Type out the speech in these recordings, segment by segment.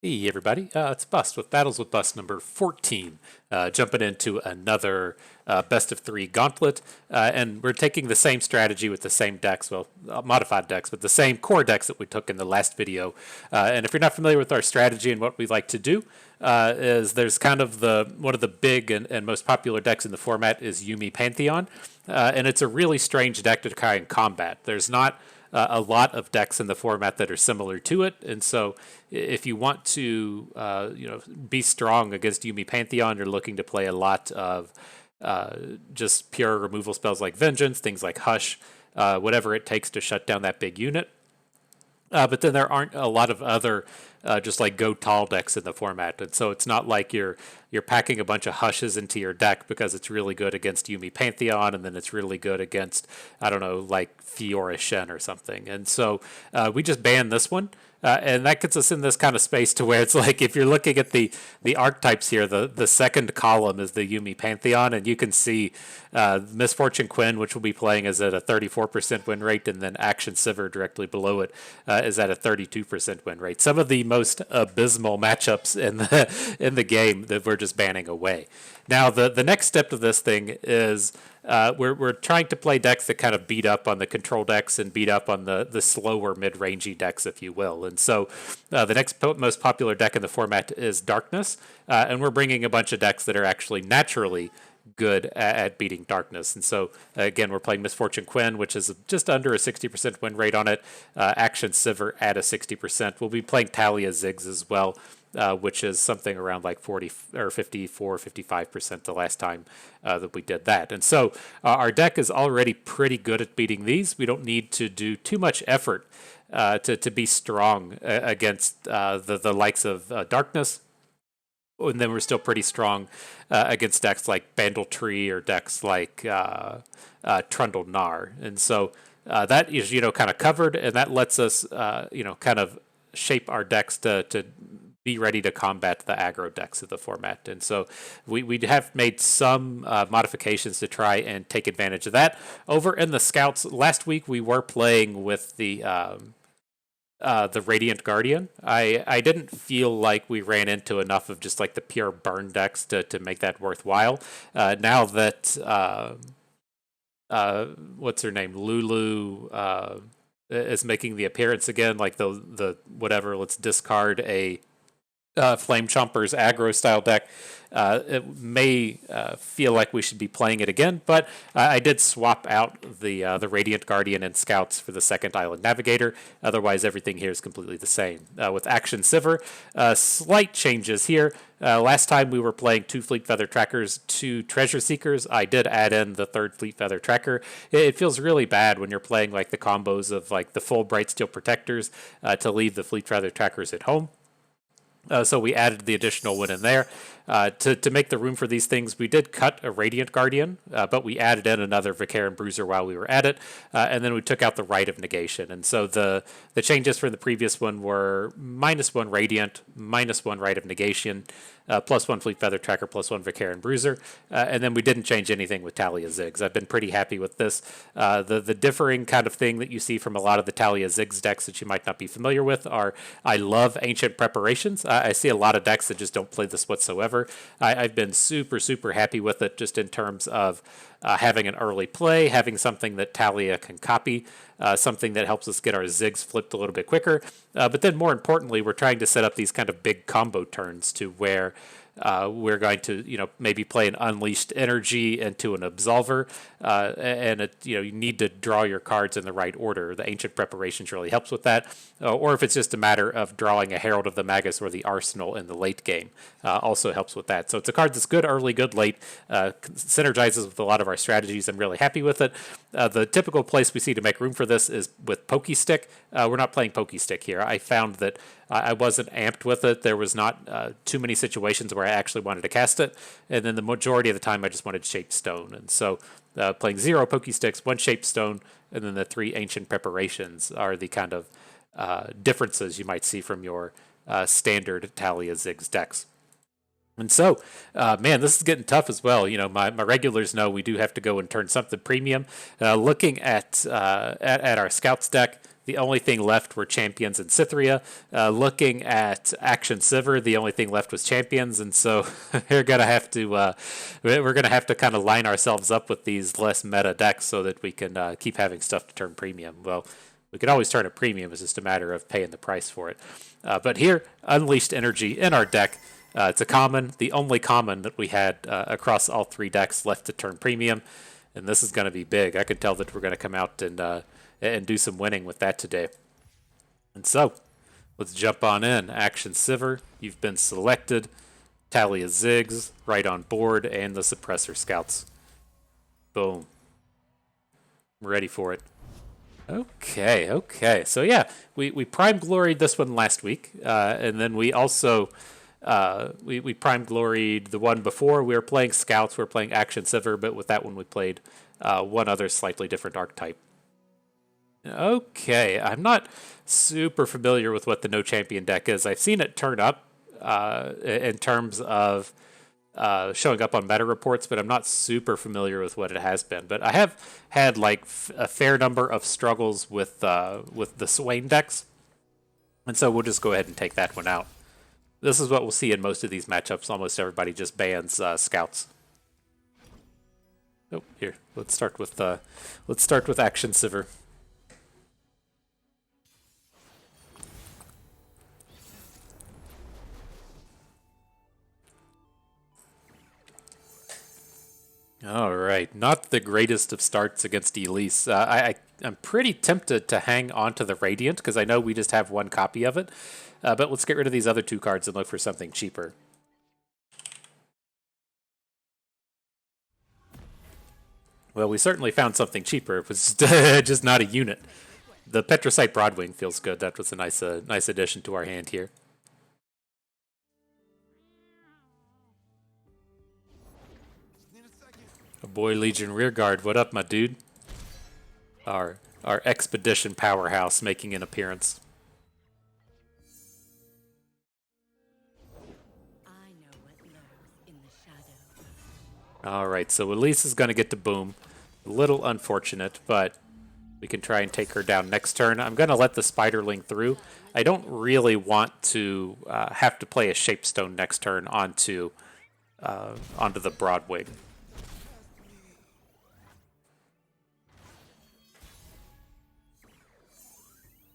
Hey everybody, it's Bust with Battles with Bust number 14, jumping into another best of three gauntlet, and we're taking the same strategy with the same decks, well, modified decks, but the same core decks that we took in the last video. And if you're not familiar with our strategy and what we like to do, is there's kind of one of the big and most popular decks in the format is Yuumi Pantheon, and it's a really strange deck to try in combat. There's not a lot of decks in the format that are similar to it, and so if you want to, be strong against Yuumi Pantheon, you're looking to play a lot of just pure removal spells like Vengeance, things like Hush, whatever it takes to shut down that big unit. But then there aren't a lot of other just like go tall decks in the format, and so it's not like you're packing a bunch of hushes into your deck because it's really good against Yuumi Pantheon, and then it's really good against, I don't know, like Fiora Shen or something. And so we just banned this one. And that gets us in this kind of space to where it's like if you're looking at the archetypes here, the second column is the Yuumi Pantheon, and you can see Misfortune Quinn, which we'll be playing, is at a 34% win rate, and then Akshan Sivir directly below it is at a 32% win rate. Some of the most abysmal matchups in the game that we're just banning away. Now the next step to this thing is we're trying to play decks that kind of beat up on the control decks and beat up on the slower mid-rangey decks, if you will. And so the next most popular deck in the format is Darkness, and we're bringing a bunch of decks that are actually naturally good at beating Darkness. And so again, we're playing Misfortune Quinn, which is just under a 60% win rate on it. Akshan Sivir at a 60%. We'll be playing Taliyah Ziggs as well, which is something around like 40 or 54, 55% the last time that we did that. And so our deck is already pretty good at beating these. We don't need to do too much effort to be strong against the likes of Darkness. And then we're still pretty strong against decks like Bandle Tree or decks like Trundle Gnar. And so that is, kind of covered, and that lets us, kind of shape our decks to be ready to combat the aggro decks of the format. And so we have made some modifications to try and take advantage of that. Over in the Scouts, last week we were playing with the Radiant Guardian. I didn't feel like we ran into enough of just like the pure burn decks to make that worthwhile. Now that what's her name, Lulu, is making the appearance again, like the whatever. Let's discard a Flame Chompers aggro style deck. It may feel like we should be playing it again, but I did swap out the Radiant Guardian and Scouts for the second Island Navigator. Otherwise, everything here is completely the same. With Akshan Sivir, slight changes here. Last time we were playing 2 Fleet Feather Trackers, 2 Treasure Seekers. I did add in the 3rd Fleet Feather Tracker. It feels really bad when you're playing like the combos of like the full Bright Steel Protectors to leave the Fleet Feather Trackers at home. So we added the additional one in there. To make the room for these things, we did cut a Radiant Guardian, but we added in another Vicaran Bruiser while we were at it, and then we took out the Rite of Negation. And so the changes for the previous one were -1 Radiant, -1 Rite of Negation, +1 Fleet Feather Tracker, +1 Vicaran Bruiser, and then we didn't change anything with Taliyah Ziggs. I've been pretty happy with this. The differing kind of thing that you see from a lot of the Taliyah Ziggs decks that you might not be familiar with are, I love Ancient Preparations. I see a lot of decks that just don't play this whatsoever. I've been super, super happy with it just in terms of having an early play, having something that Taliyah can copy, something that helps us get our Ziggs flipped a little bit quicker. But then more importantly, we're trying to set up these kind of big combo turns to where we're going to, maybe play an Unleashed Energy into an Absolver, and you need to draw your cards in the right order. The Ancient Preparations really helps with that, or if it's just a matter of drawing a Herald of the Magus or the Arsenal in the late game, also helps with that. So it's a card that's good early, good late, synergizes with a lot of our strategies. I'm really happy with it. The typical place we see to make room for this is with Pokestick. We're not playing Pokestick here. I found that I wasn't amped with it. There was not too many situations where I actually wanted to cast it, and then the majority of the time I just wanted Shaped Stone. And so playing 0 Pokesticks, 1 Shaped Stone, and then the 3 Ancient Preparations are the kind of differences you might see from your standard Taliyah Ziggs decks. And so, man, this is getting tough as well. My regulars know we do have to go and turn something premium. Looking at our Scouts deck, the only thing left were champions and Cythria. Looking at Akshan Sivir, the only thing left was champions, and so we're gonna have to kind of line ourselves up with these less meta decks so that we can keep having stuff to turn premium. Well, we could always turn it premium. It's just a matter of paying the price for it. But here, Unleashed Energy in our deck. It's a common, the only common that we had across all 3 decks left to turn premium, and this is going to be big. I can tell that we're going to come out and do some winning with that today. And so, let's jump on in. Akshan Sivir, you've been selected. Taliyah Ziggs, right on board, and the Suppressor Scouts. Boom. I'm ready for it. Okay. So yeah, we prime gloried this one last week, and then we also we prime gloried the one before. We were playing Scouts, we were playing Akshan Sivir, but with that one we played one other slightly different archetype. Okay, I'm not super familiar with what the no champion deck is. I've seen it turn up in terms of showing up on meta reports, but I'm not super familiar with what it has been. But I have had like a fair number of struggles with the Swain decks, and so we'll just go ahead and take that one out. This is what we'll see in most of these matchups. Almost everybody just bans Scouts. Oh, here, let's start with Akshan Sivir. All right, not the greatest of starts against Elise. I'm pretty tempted to hang on to the Radiant because I know we just have one copy of it. But let's get rid of these other 2 cards and look for something cheaper. Well, we certainly found something cheaper. It was just not a unit. The Petrosite Broadwing feels good. That was a nice addition to our hand here. A boy Legion Rearguard, what up, my dude? Our expedition powerhouse making an appearance. All right, so Elise is going to get to boom. A little unfortunate, but we can try and take her down next turn. I'm going to let the Spiderling through. I don't really want to have to play a Shapestone next turn onto the Broadwing.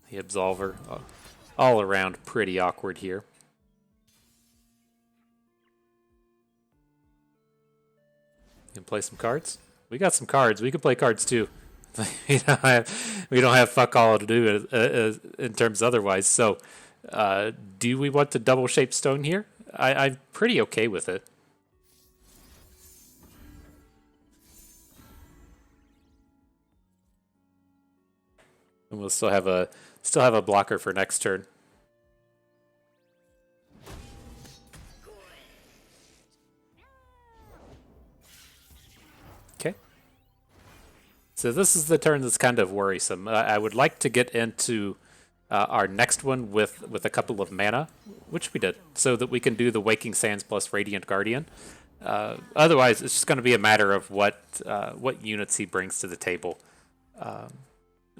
The Absolver, all around pretty awkward here. Can play some cards. We got some cards. We can play cards too. we don't have fuck all to do in terms otherwise. So, do we want to double shape stone here? I'm pretty okay with it. And we'll still have a blocker for next turn. Okay. So this is the turn that's kind of worrisome. I would like to get into our next one with a couple of mana, which we did, so that we can do the Waking Sands plus Radiant Guardian. Otherwise, it's just going to be a matter of what units he brings to the table.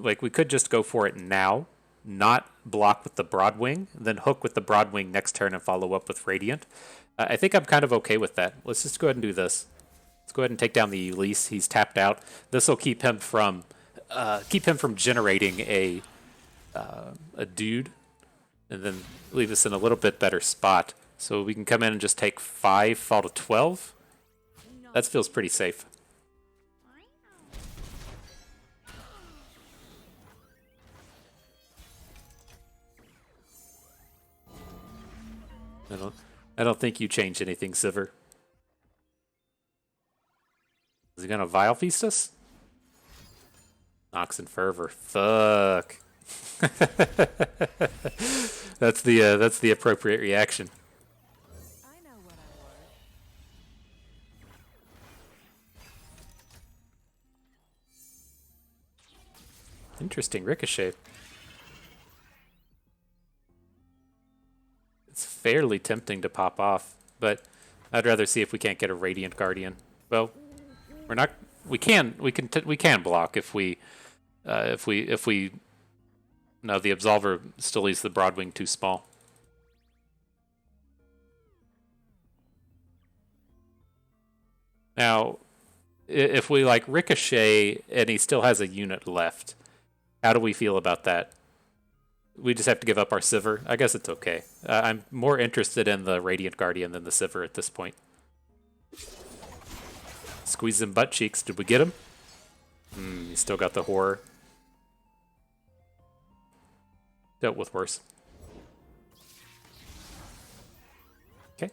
Like, we could just go for it now, not block with the Broadwing, then hook with the Broadwing next turn and follow up with Radiant. I think I'm kind of okay with that. Let's just go ahead and do this. Let's go ahead and take down the Elise. He's tapped out. This will keep him from generating a dude, and then leave us in a little bit better spot. So we can come in and just take 5, fall to 12. That feels pretty safe. I don't think you changed anything, Sivir. Is he gonna Vile Feast us? Nox and Fervor. Fuck. That's the appropriate reaction. Interesting ricochet. It's fairly tempting to pop off, but I'd rather see if we can't get a Radiant Guardian. Well, we're not. We can block if we No, the Absolver still leaves the Broadwing too small. Now, if we like Ricochet and he still has a unit left, how do we feel about that? We just have to give up our Sivir. I guess it's okay. I'm more interested in the Radiant Guardian than the Sivir at this point. Squeeze them butt cheeks. Did we get him? You still got the horror. Dealt with worse. Okay.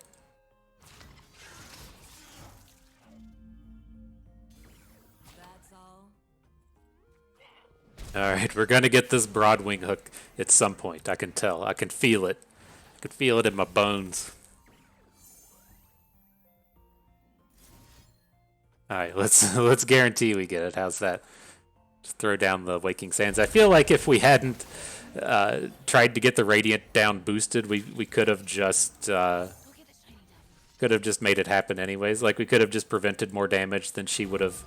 Alright, we're gonna get this Broadwing hook at some point. I can tell. I can feel it. I can feel it in my bones. Alright, let's guarantee we get it. How's that? Just throw down the Waking Sands. I feel like if we hadn't tried to get the Radiant down boosted, we could have just made it happen anyways. Like we could have just prevented more damage than she would have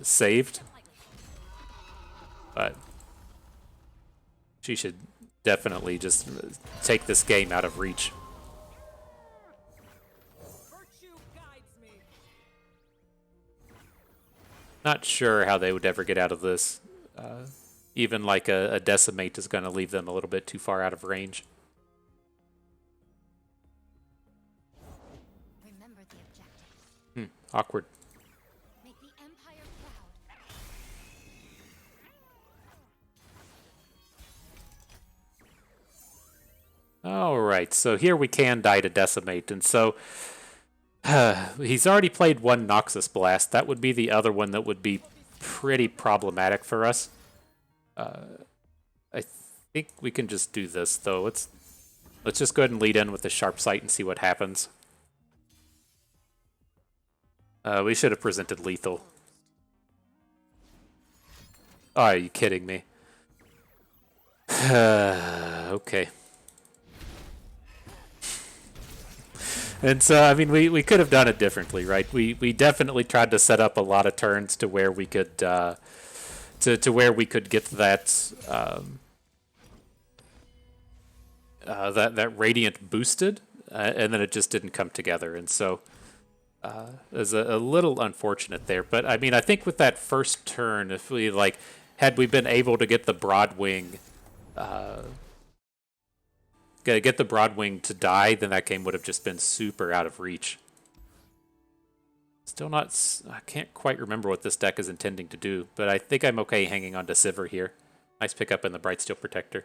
saved. But she should definitely just take this game out of reach. Not sure how they would ever get out of this. Even like a Decimate is going to leave them a little bit too far out of range. Remember the objective. Awkward. Make the Empire proud. Alright, so here we can die to Decimate, and so he's already played one Noxus Blast. That would be the other one that would be pretty problematic for us. I think we can just do this, though. Let's just go ahead and lead in with the Sharp Sight and see what happens. We should have presented lethal. Oh, are you kidding me? Okay. And so, I mean, we could have done it differently, right? We definitely tried to set up a lot of turns to where we could to where we could get that that Radiant boosted, and then it just didn't come together, and so it was a little unfortunate there. But I mean, I think with that first turn, if we had we been able to get the Broadwing. Get the Broadwing to die, then that game would have just been super out of reach. Still not... I can't quite remember what this deck is intending to do, but I think I'm okay hanging on to Sivir here. Nice pickup in the Brightsteel Protector.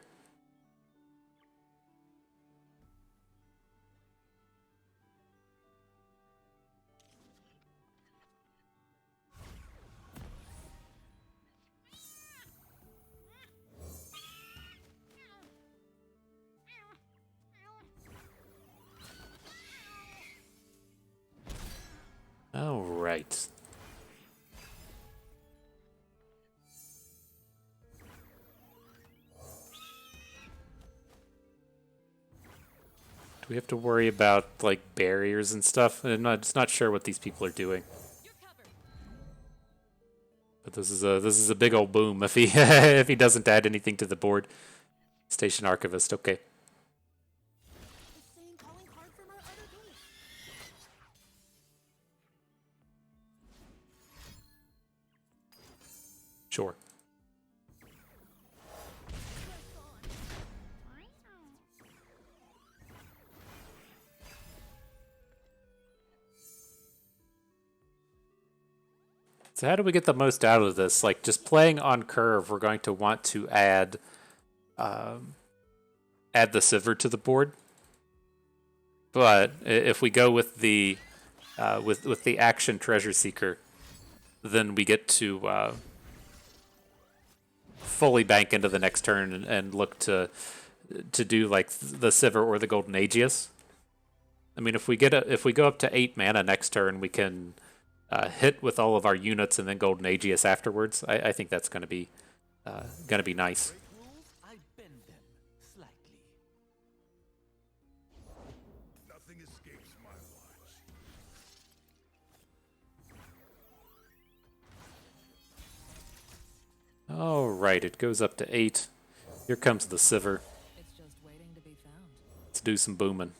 All right. Do we have to worry about like barriers and stuff? I'm just not sure what these people are doing. But this is a big old boom if he if he doesn't add anything to the board. Station Archivist, okay. Sure. So how do we get the most out of this? Like, just playing on curve, we're going to want to add the Sivir to the board. But if we go with the with the Akshan Treasure Seeker, then we get to fully bank into the next turn and look to do like the Sivir or the Golden Aegis. I mean, if we go up to 8 mana next turn, we can hit with all of our units and then Golden Aegis afterwards. I think that's going to be nice. All right, it goes up to 8. Here comes the Sivir. It's just waiting to be found. Let's do some booming.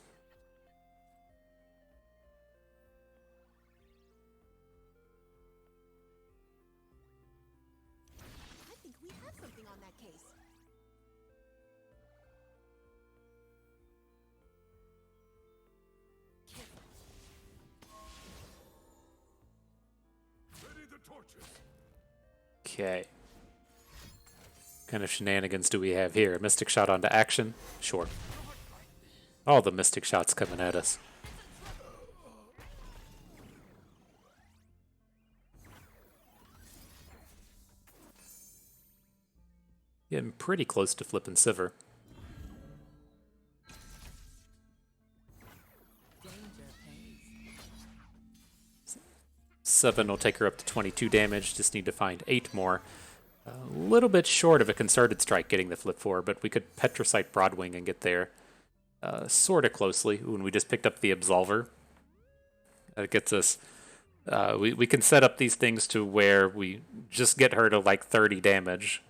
I think we have something on that case. Okay. What kind of shenanigans do we have here? A Mystic Shot onto Akshan? Sure. All the Mystic Shots coming at us. Getting pretty close to flipping Sivir. Danger pays. 7 will take her up to 22 damage. Just need to find 8 more. A little bit short of a Concerted Strike getting the flip 4, but we could Petricite Broadwing and get there sort of closely when we just picked up the Absolver. That gets us... we can set up these things to where we just get her to like 30 damage.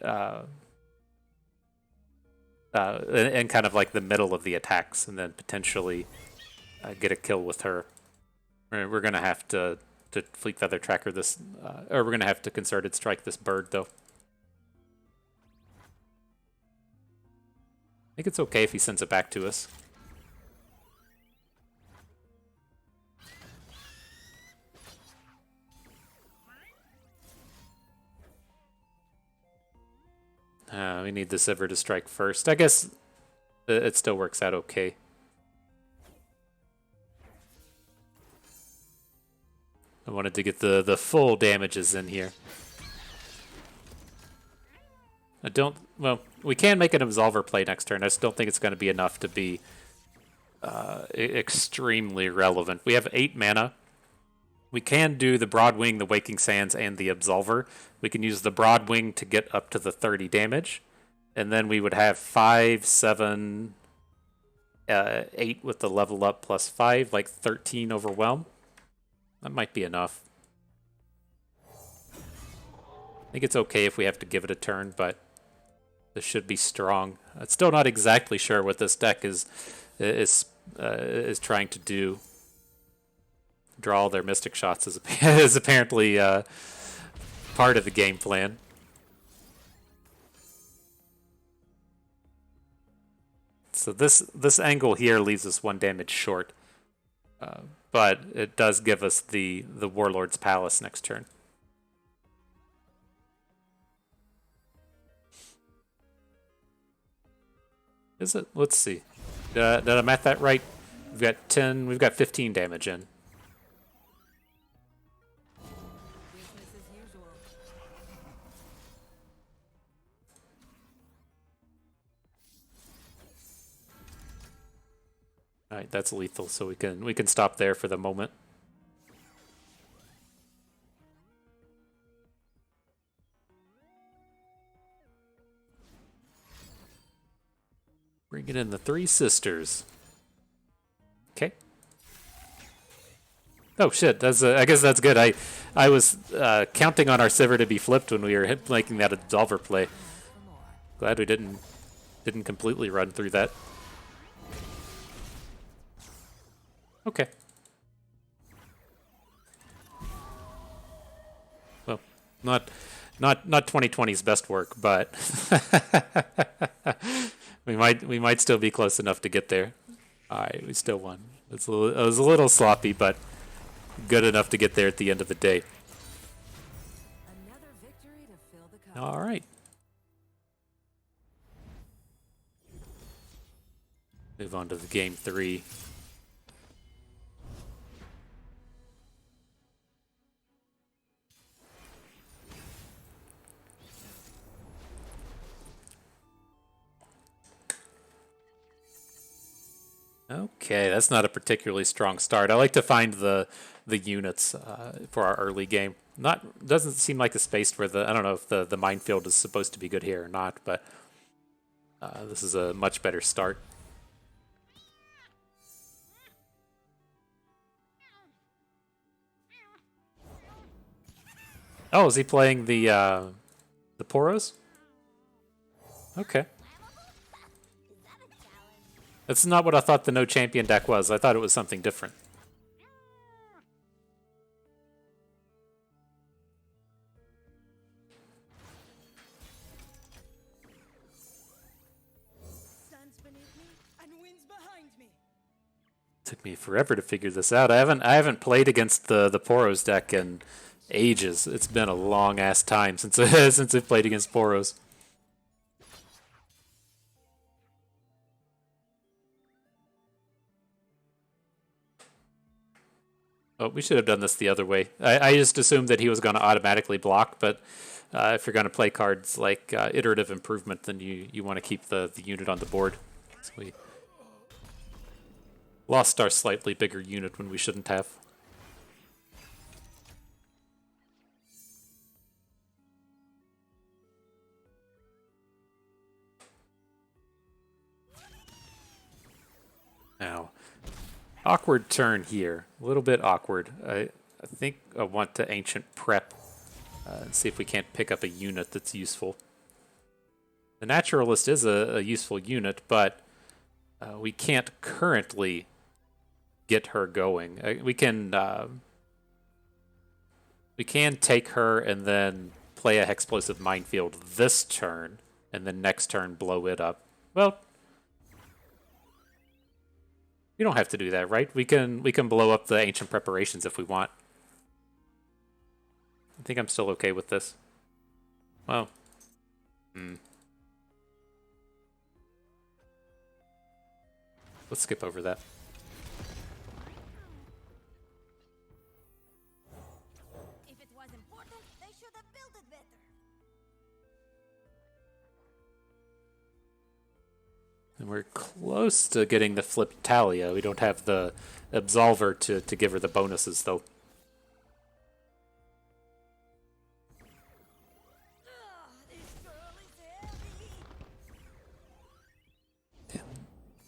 And kind of like the middle of the attacks, and then potentially get a kill with her. We're going to have to Fleet Feather Tracker this, or we're going to have to Concerted Strike this bird, though. I think it's okay if he sends it back to us. We need the Sivir to strike first. I guess it still works out okay. I wanted to get the full damages in here. Well, we can make an Absolver play next turn. I just don't think it's going to be enough to be extremely relevant. We have 8 mana. We can do the Broadwing, the Waking Sands, and the Absolver. We can use the Broadwing to get up to the 30 damage. And then we would have 5, 7, 8 with the level up plus 5, like 13 Overwhelm. That might be enough. I think it's okay if we have to give it a turn, but this should be strong. I'm still not exactly sure what this deck is trying to do. Draw all their Mystic Shots is apparently part of the game plan. So this angle here leaves us 1 damage short, but it does give us the Warlord's Palace next turn. Is it? Let's see. Did I math that right? We've got 10. We've got 15 damage in. Business as usual. All right, that's lethal, so we can stop there for the moment. Bringing in the 3 sisters. Okay. Oh shit! I guess that's good. I was counting on our Sivir to be flipped when we were making that Absolver play. Glad we didn't completely run through that. Okay. Well, not 2020's best work, but we might still be close enough to get there. All right, we still won. It was a little sloppy, but good enough to get there at the end of the day. Another victory to fill the cup. All right. Move on to the game 3. Okay, that's not a particularly strong start. I like to find the units for our early game. Doesn't seem like a space where I don't know if the minefield is supposed to be good here or not, but this is a much better start. Oh, is he playing the Poros? Okay. That's not what I thought the no champion deck was. I thought it was something different. Sun's beneath me and winds behind me. Took me forever to figure this out. I haven't played against the Poros deck in ages. It's been a long ass time since since I've played against Poros. Oh, we should have done this the other way. I just assumed that he was going to automatically block, but if you're going to play cards like Iterative Improvement, then you want to keep the unit on the board. So we lost our slightly bigger unit when we shouldn't have. Now, awkward turn here. A little bit awkward. I think I want to Ancient Prep and see if we can't pick up a unit that's useful. The Naturalist is a useful unit, but we can't currently get her going. We can take her and then play a Hexplosive Minefield this turn, and then next turn blow it up. Well, we don't have to do that, right? We can blow up the Ancient Preparations if we want. I think I'm still okay with this. Well, let's skip over that. If it was important, they should have built it better. And we're close to getting the flipped Taliyah. We don't have the Absolver to give her the bonuses, though. This girl is heavy.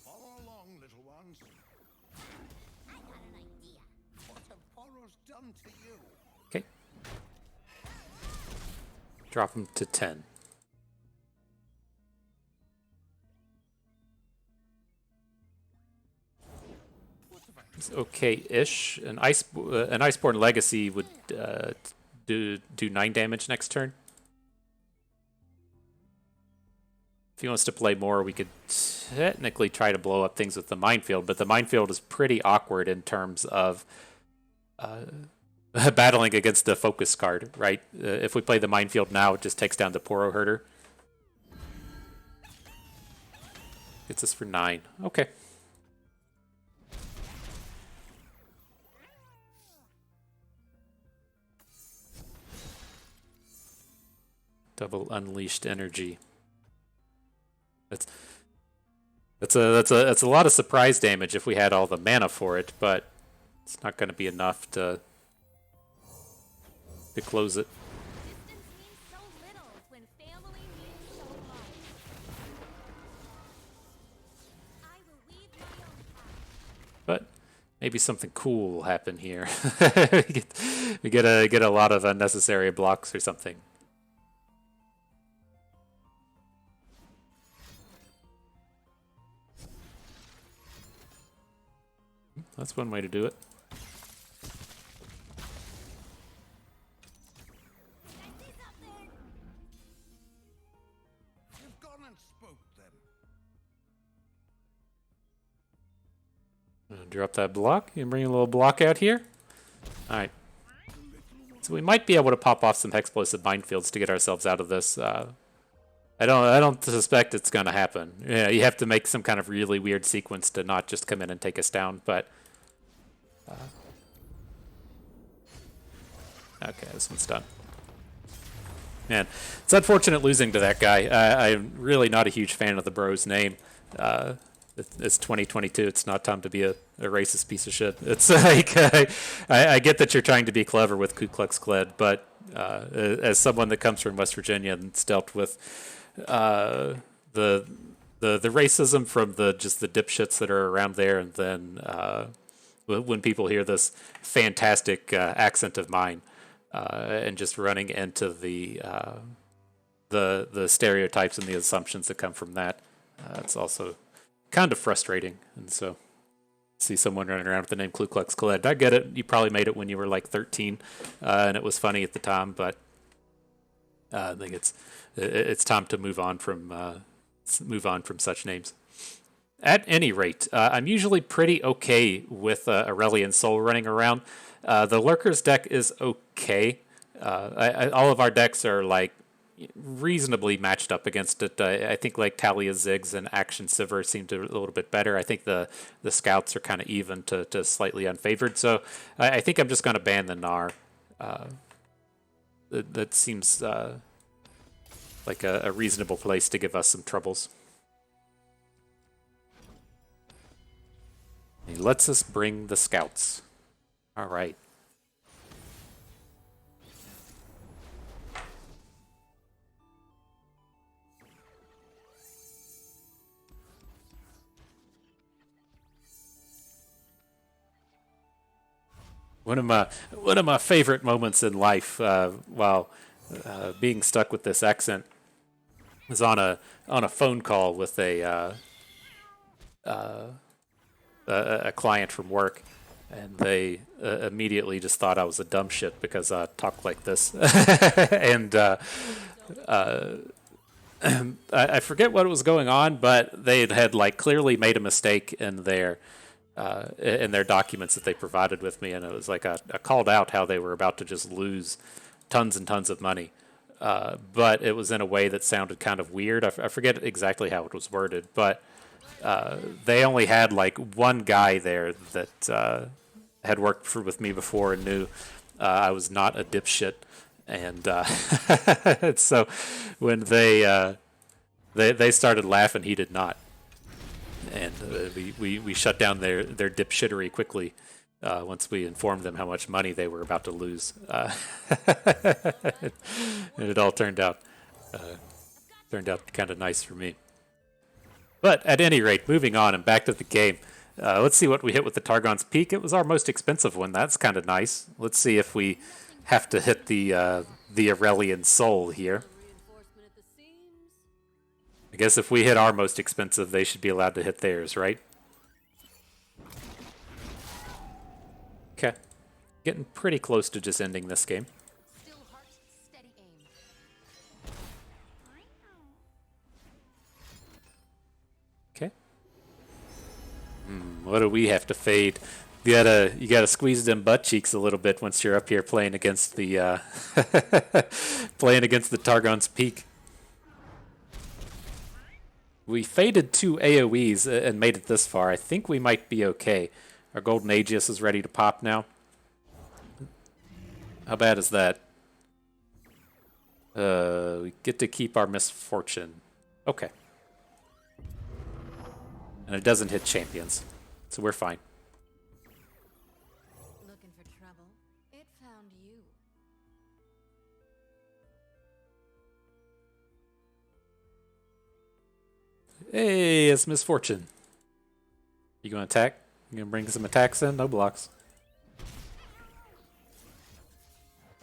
Follow along, little ones. I got an idea. What have Poros done to you? Okay. Drop him to 10. It's okay-ish. An Iceborne Legacy would do 9 damage next turn. If he wants to play more, we could technically try to blow up things with the Minefield, but the Minefield is pretty awkward in terms of battling against the Focus card, right? If we play the Minefield now, it just takes down the Poro Herder. Gets us for 9. Okay. Double Unleashed Energy. That's a lot of surprise damage if we had all the mana for it, but it's not going to be enough to close it. Distance means so little when family means so much. I will weave my own path. But maybe something cool will happen here. we get a lot of unnecessary blocks or something. That's one way to do it. You've gone and spoke them. Drop that block. You can bring a little block out here. Alright. So we might be able to pop off some Hexplosive Minefields to get ourselves out of this. I don't suspect it's gonna happen. Yeah, you have to make some kind of really weird sequence to not just come in and take us down, but okay, this one's done. Man, it's unfortunate losing to that guy. I'm really not a huge fan of the bro's name. It's 2022. It's not time to be a racist piece of shit. It's like I get that you're trying to be clever with Ku Klux Klan, but as someone that comes from West Virginia and's dealt with the racism from just the dipshits that are around there, and then when people hear this fantastic accent of mine and just running into the the stereotypes and the assumptions that come from that. It's also kind of frustrating, and so see someone running around with the name Ku Klux Klan. I get it. You probably made it when you were like 13, and it was funny at the time, but I think it's time to move on from such names. At any rate, I'm usually pretty okay with Aurelion Soul running around. The Lurkers deck is okay. All of our decks are like reasonably matched up against it. I think like Taliyah, Ziggs, and Akshan Sivir seem to a little bit better. I think the scouts are kind of even to slightly unfavored. So I think I'm just going to ban the Gnar. That seems like a reasonable place to give us some troubles. He lets us bring the scouts. All right. One of my favorite moments in life while being stuck with this accent was on a phone call with a client from work, and they immediately just thought I was a dumb shit because I talk like this, and I forget what was going on, but they had like clearly made a mistake in their documents that they provided with me, and it was like I called out how they were about to just lose tons and tons of money, but it was in a way that sounded kind of weird. I forget exactly how it was worded, but they only had like one guy there that had worked with me before and knew I was not a dipshit, and so when they started laughing, he did not. And we shut down their dipshittery quickly once we informed them how much money they were about to lose. And it all turned out kind of nice for me. But at any rate, moving on and back to the game. Let's see what we hit with the Targon's Peak. It was our most expensive one. That's kind of nice. Let's see if we have to hit the Aurelion Soul here. I guess if we hit our most expensive, they should be allowed to hit theirs, right? Okay. Getting pretty close to just ending this game. Still heart, steady aim. Okay. What do we have to fade? You gotta squeeze them butt cheeks a little bit once you're up here playing against the playing against the Targon's Peak. We faded 2 AoEs and made it this far. I think we might be okay. Our Golden Aegis is ready to pop now. How bad is that? We get to keep our Misfortune. Okay. And it doesn't hit champions, so we're fine. Looking for trouble? It found you. Hey, it's Misfortune. You gonna attack? You gonna bring some attacks in? No blocks.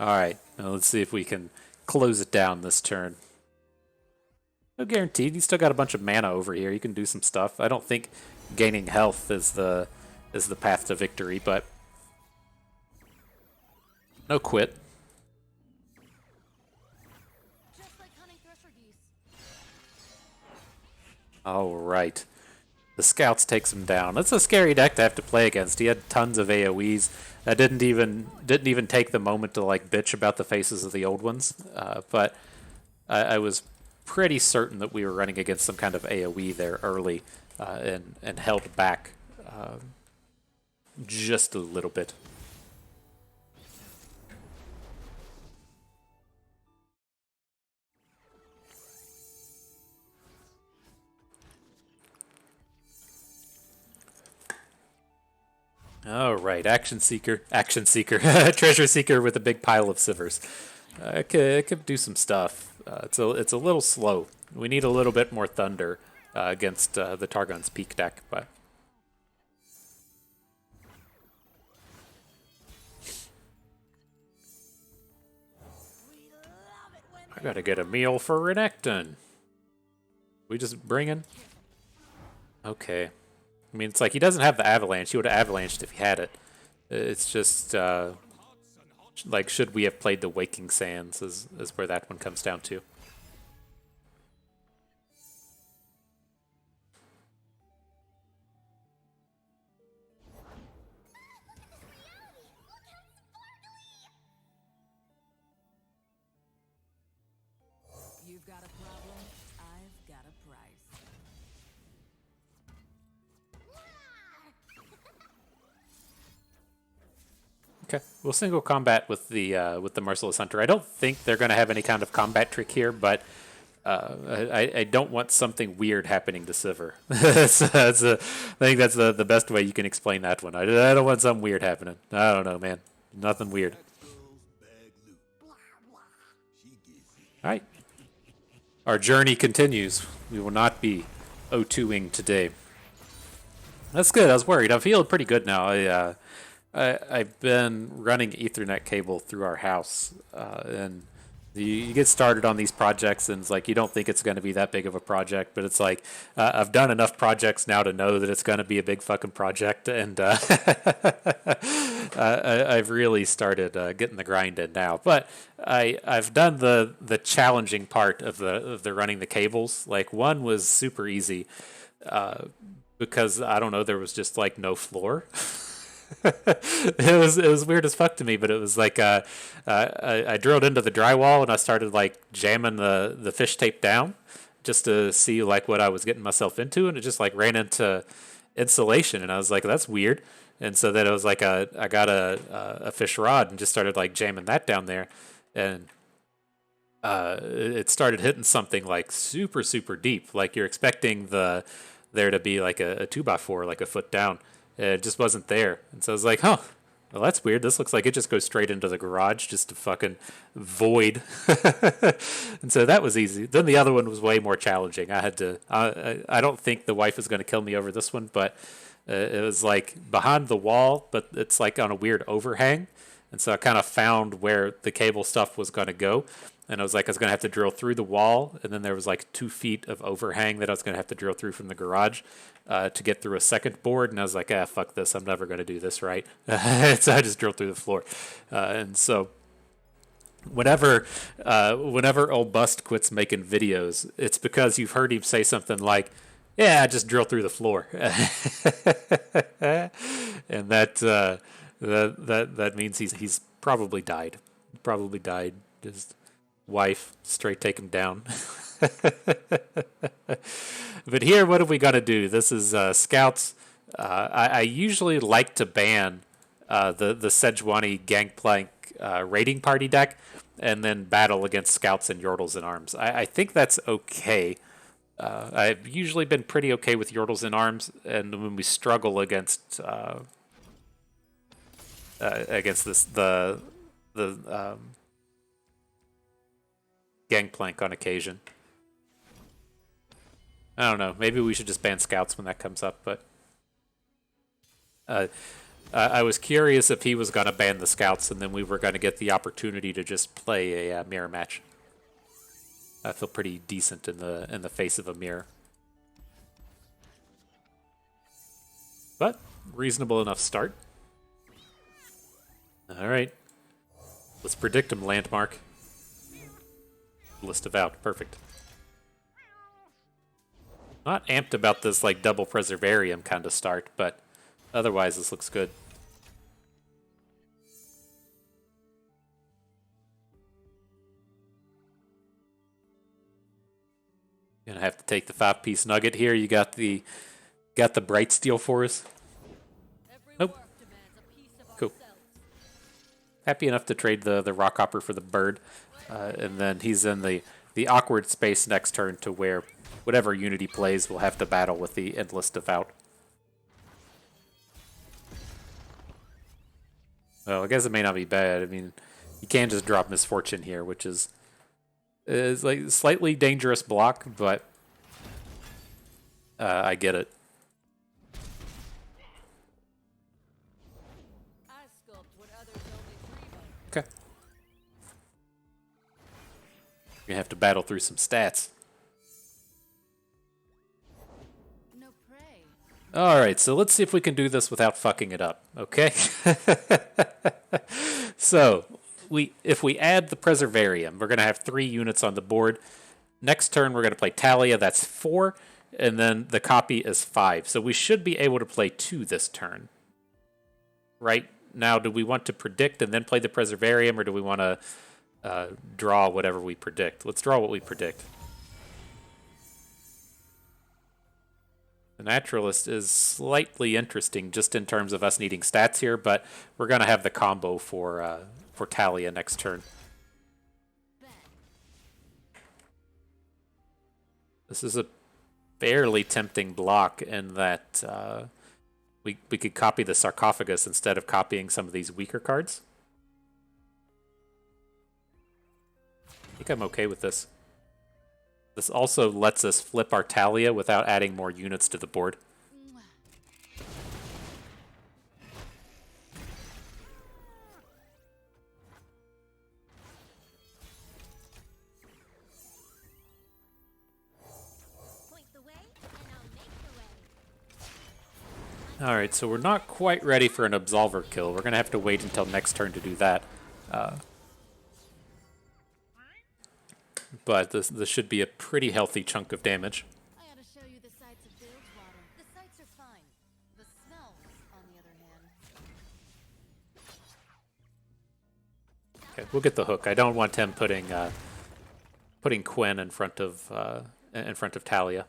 Alright, now let's see if we can close it down this turn. No guaranteed. You still got a bunch of mana over here. You can do some stuff. I don't think gaining health is the path to victory, but no quit. Just like hunting thresher geese. All right. The scouts takes him down. That's a scary deck to have to play against. He had tons of AoEs. I didn't even take the moment to like bitch about the faces of the old ones. But I was pretty certain that we were running against some kind of AoE there early, and held back just a little bit. All right, Action Seeker, Treasure Seeker with a big pile of Sivers. It could do some stuff. It's a little slow. We need a little bit more thunder against the Targon's Peak deck, but Gotta get a meal for Renekton. We just bringing? Okay. I mean, it's like he doesn't have the avalanche. He would have avalanched if he had it. It's just like, should we have played the Waking Sands is where that one comes down to. You've got a problem, I've got a price. Okay, we'll single combat with the Merciless Hunter. I don't think they're going to have any kind of combat trick here, but I don't want something weird happening to Sivir. I think that's the best way you can explain that one. I don't want something weird happening. I don't know, man. Nothing weird. All right. Our journey continues. We will not be O2ing today. That's good. I was worried. I'm feeling pretty good now. I've been running Ethernet cable through our house, and you get started on these projects, and it's like you don't think it's going to be that big of a project, but it's like I've done enough projects now to know that it's going to be a big fucking project, and I've really started getting the grind in now. But I've done the challenging part of the running the cables. Like one was super easy because I don't know, there was just like no floor. It was weird as fuck to me, but it was like I drilled into the drywall and I started like jamming the fish tape down just to see like what I was getting myself into, and it just like ran into insulation, and I was like, that's weird. And so then it was like I got a fish rod and just started like jamming that down there, and it started hitting something like super deep. Like you're expecting there to be like a 2x4 like a foot down. It just wasn't there. And so I was like, huh, well, that's weird. This looks like it just goes straight into the garage, just a fucking void. And so that was easy. Then the other one was way more challenging. I had to, I don't think the wife is going to kill me over this one, but it was like behind the wall, but it's like on a weird overhang. And so I kind of found where the cable stuff was going to go. And I was like, I was going to have to drill through the wall. And then there was like 2 feet of overhang that I was going to have to drill through from the garage to get through a second board. And I was like, fuck this. I'm never going to do this right. So I just drilled through the floor. And so whenever old Bust quits making videos, it's because you've heard him say something like, yeah, I just drill through the floor. And that means he's probably died. Probably died. His wife straight take him down. But here, what are we gonna do? This is scouts. I usually like to ban the Sejuani Gangplank raiding party deck, and then battle against scouts and Yordles in arms. I think that's okay. I've usually been pretty okay with Yordles in arms, and when we struggle against the Gangplank on occasion. I don't know. Maybe we should just ban scouts when that comes up, but I was curious if he was going to ban the scouts, and then we were going to get the opportunity to just play a mirror match. I feel pretty decent in the face of a mirror, but reasonable enough start. All right, let's predict him. Landmark. List of out. Perfect. Not amped about this like double Preservarium kind of start, but otherwise this looks good. Gonna have to take the 5-piece nugget here. You got the bright steel for us. Nope. Cool. Happy enough to trade the Rockhopper for the bird. And then he's in the awkward space next turn to where whatever unit he plays will have to battle with the Endless Devout. Well, I guess it may not be bad. I mean, you can just drop Misfortune here, which is like a slightly dangerous block, but I get it. Okay. We're gonna have to battle through some stats. No prey. Alright, so let's see if we can do this without fucking it up, okay? So, if we add the Preservarium, we're going to have 3 units on the board. Next turn, we're going to play Taliyah, that's 4, and then the copy is 5. So we should be able to play 2 this turn. Right? Now, do we want to predict and then play the Preservarium, or do we want to draw whatever we predict? Let's draw what we predict. The Naturalist is slightly interesting just in terms of us needing stats here, but we're going to have the combo for Taliyah next turn. This is a fairly tempting block in that we could copy the Sarcophagus instead of copying some of these weaker cards. I think I'm okay with this. This also lets us flip our Taliyah without adding more units to the board. Point the way, and I'll make the way. Alright, so we're not quite ready for an Absolver kill. We're going to have to wait until next turn to do that. But this should be a pretty healthy chunk of damage. I ought to show you the sights of Bilgewater. The sights are fine. The smells, on the other hand. Okay, we'll get the hook. I don't want him putting Quinn in front of Taliyah.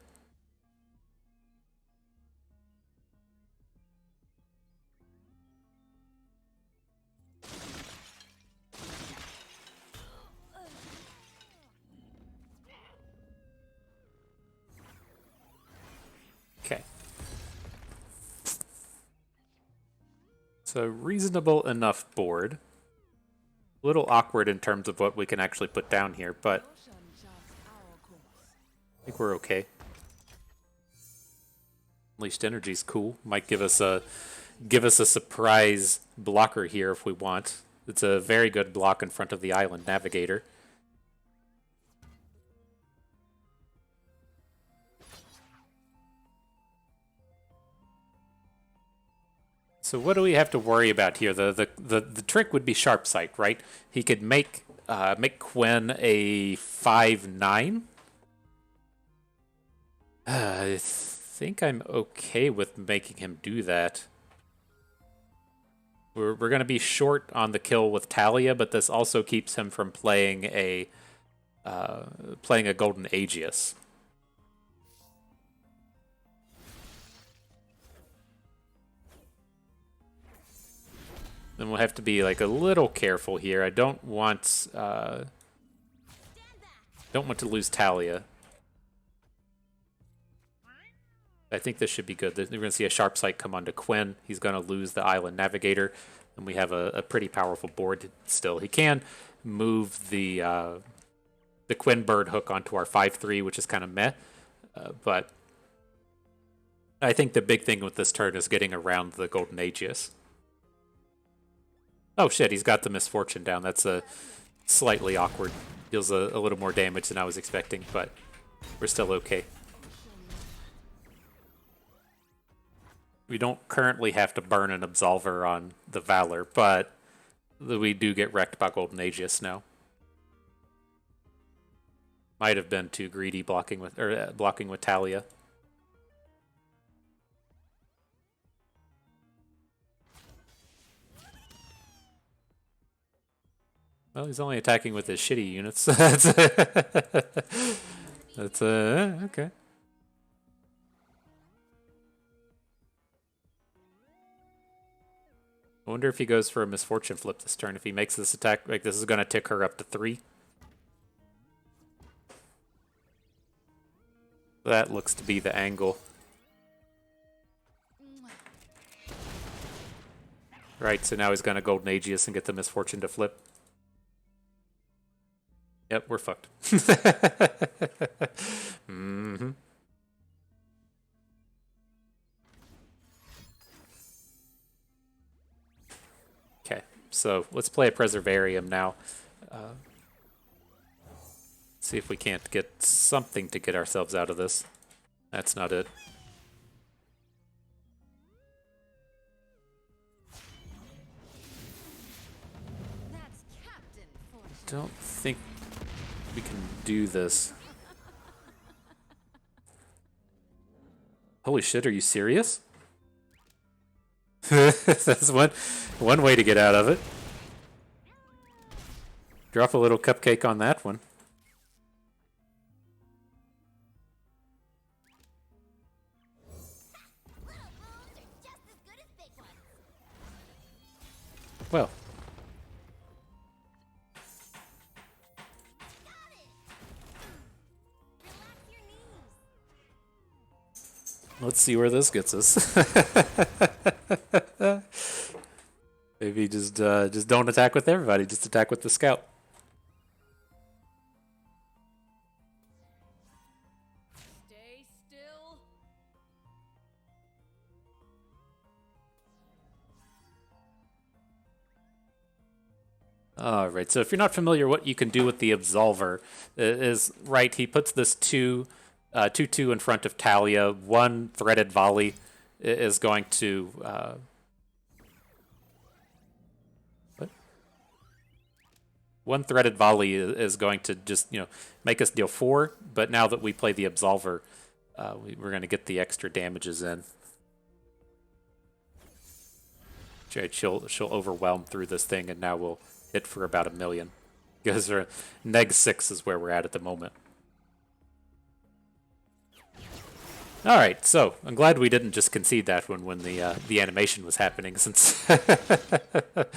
Okay. So reasonable enough board. A little awkward in terms of what we can actually put down here, but I think we're okay. Unleashed Energy's cool. Might give us a surprise blocker here if we want. It's a very good block in front of the Island Navigator. So what do we have to worry about here? The trick would be Sharp Sight, right? He could make Quinn a 5/9. I think I'm okay with making him do that. We're going to be short on the kill with Taliyah, but this also keeps him from playing a Golden Aegis. Then we'll have to be like a little careful here. I don't want to lose Taliyah. I think this should be good. We're going to see a Sharp Sight come onto Quinn. He's going to lose the Island Navigator, and we have a pretty powerful board still. He can move the Quinn Bird hook onto our 5/3, which is kind of meh, but I think the big thing with this turn is getting around the Golden Aegis. Oh shit, he's got the Misfortune down. That's slightly awkward. Deals a little more damage than I was expecting, but we're still okay. We don't currently have to burn an Absolver on the Valor, but we do get wrecked by Golden Aegis now. Might have been too greedy blocking with Taliyah. Well, he's only attacking with his shitty units. That's okay. I wonder if he goes for a Misfortune flip this turn. If he makes this attack, like this is going to tick her up to 3. That looks to be the angle. Right, so now he's going to Golden Aegis and get the Misfortune to flip. Yep, we're fucked. Mm-hmm. Okay, so let's play a Preservarium now. See if we can't get something to get ourselves out of this. That's not it. That's Captain Fortune. Don't think we can do this. Holy shit, are you serious? That's one way to get out of it. Drop a little cupcake on that one. Little moves are just as good as big ones. Well, Got it. Relax your knees. let's see where this gets us. Maybe just don't attack with everybody. Just attack with the scout. Stay still. All right. So if you're not familiar, what you can do with the Absolver is right. He puts this 2/2 in front of Taliyah. One threaded volley is going to what? One threaded volley is going to just make us deal 4. But now that we play the Absolver, we're going to get the extra damages in. She'll overwhelm through this thing, and now we'll hit for about 1 million. Because neg 6 is where we're at the moment. All right, so I'm glad we didn't just concede that one when the animation was happening, since the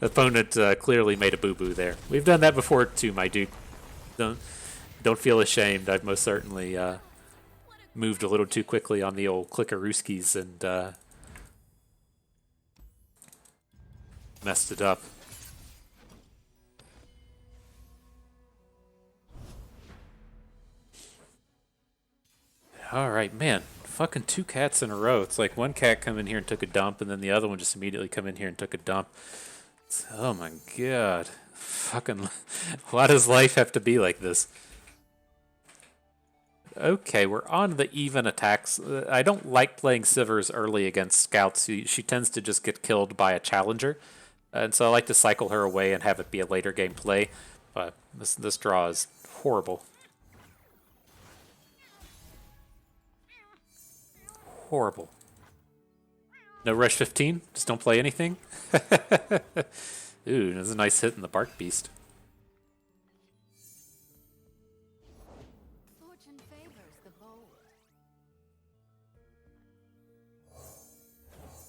opponent clearly made a boo-boo there. We've done that before too, my dude. Don't feel ashamed. I've most certainly moved a little too quickly on the old clickarooskies and messed it up. All right, man. Fucking 2 cats in a row. It's like one cat come in here and took a dump, and then the other one just immediately come in here and took a dump. Oh my god. Fucking, why does life have to be like this? Okay, we're on the even attacks. I don't like playing Sivers early against scouts. She tends to just get killed by a challenger. And so I like to cycle her away and have it be a later game play. But this draw is horrible. Horrible. No rush 15? Just don't play anything? Ooh, that's a nice hit in the Bark Beast. Fortune favors the bold.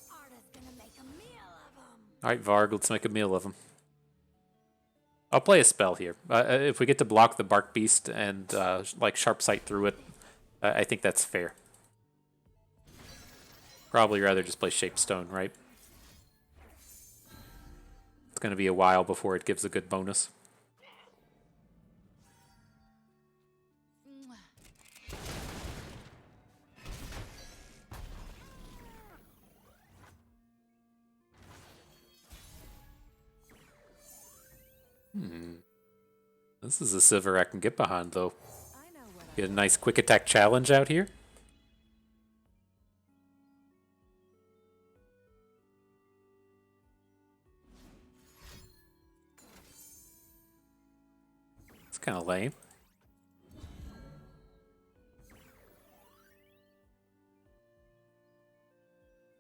Arda's gonna make a meal of them. Alright, Varg, let's make a meal of him. I'll play a spell here. If we get to block the Bark Beast and like Sharp Sight through it, I think that's fair. Probably rather just play Shape Stone, right? It's going to be a while before it gives a good bonus. This is a Sivir I can get behind, though. I know what Get a nice quick attack challenge out here. It's kind of lame.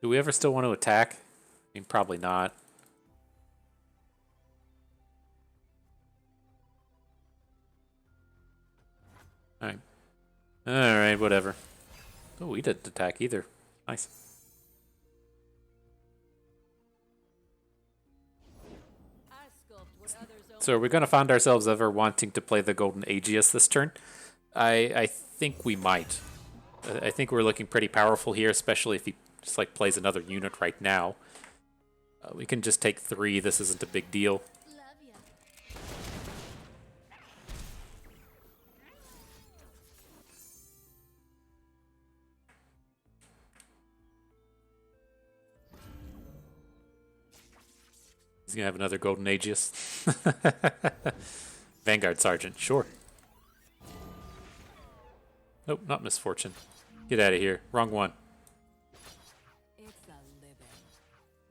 Do we ever still want to attack? I mean, probably not. Alright. Alright, whatever. Oh, we didn't attack either. Nice. I sculpt what others don't. So are we going to find ourselves ever wanting to play the Golden Aegis this turn? I think we might. I think we're looking pretty powerful here, especially if he just like plays another unit right now. We can just take 3. This isn't a big deal. Love ya. He's going to have another Golden Aegis. Vanguard Sergeant, sure. Nope, not misfortune. Get out of here. Wrong one. It's a living.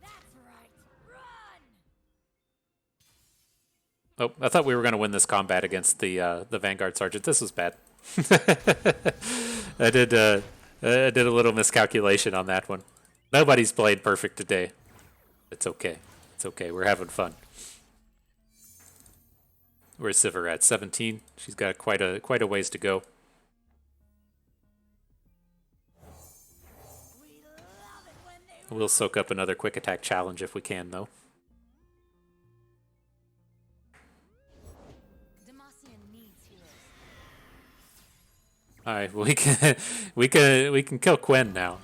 That's right. Run! Oh, I thought we were going to win this combat against the Vanguard Sergeant. This was bad. I did I did a little miscalculation on that one. Nobody's played perfect today. It's okay. It's okay. We're having fun. Where's Sivir at? 17. She's got quite a ways to go. We love it when they We'll soak up another quick attack challenge if we can, though. Demacian needs heroes. All right, we can kill Quinn now.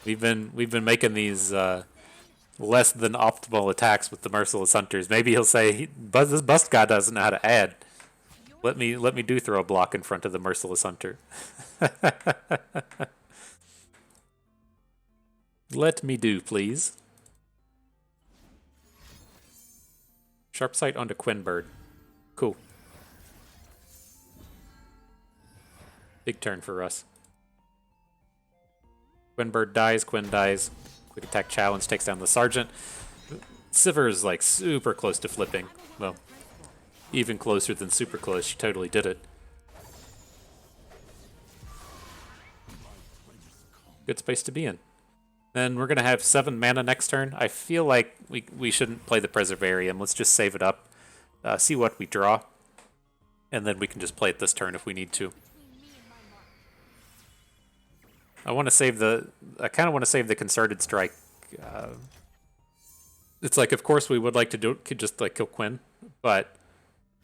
We've been making these less than optimal attacks with the merciless hunters. Maybe he'll say, "This bust guy doesn't know how to add. Let me do throw a block in front of the merciless hunter." Let me do, please. Sharp sight onto Quinn Bird. Cool. Big turn for us. Quinn Bird dies, Quinn dies. Quick attack challenge takes down the Sergeant. Sivir is like super close to flipping. Well, even closer than super close. She totally did it. Good space to be in. Then we're going to have 7 mana next turn. I feel like we shouldn't play the Preservarium. Let's just save it up. See what we draw. And then we can just play it this turn if we need to. I want to save the... I kind of want to save the Concerted Strike. It's like, of course, we would like to could just like kill Quinn. But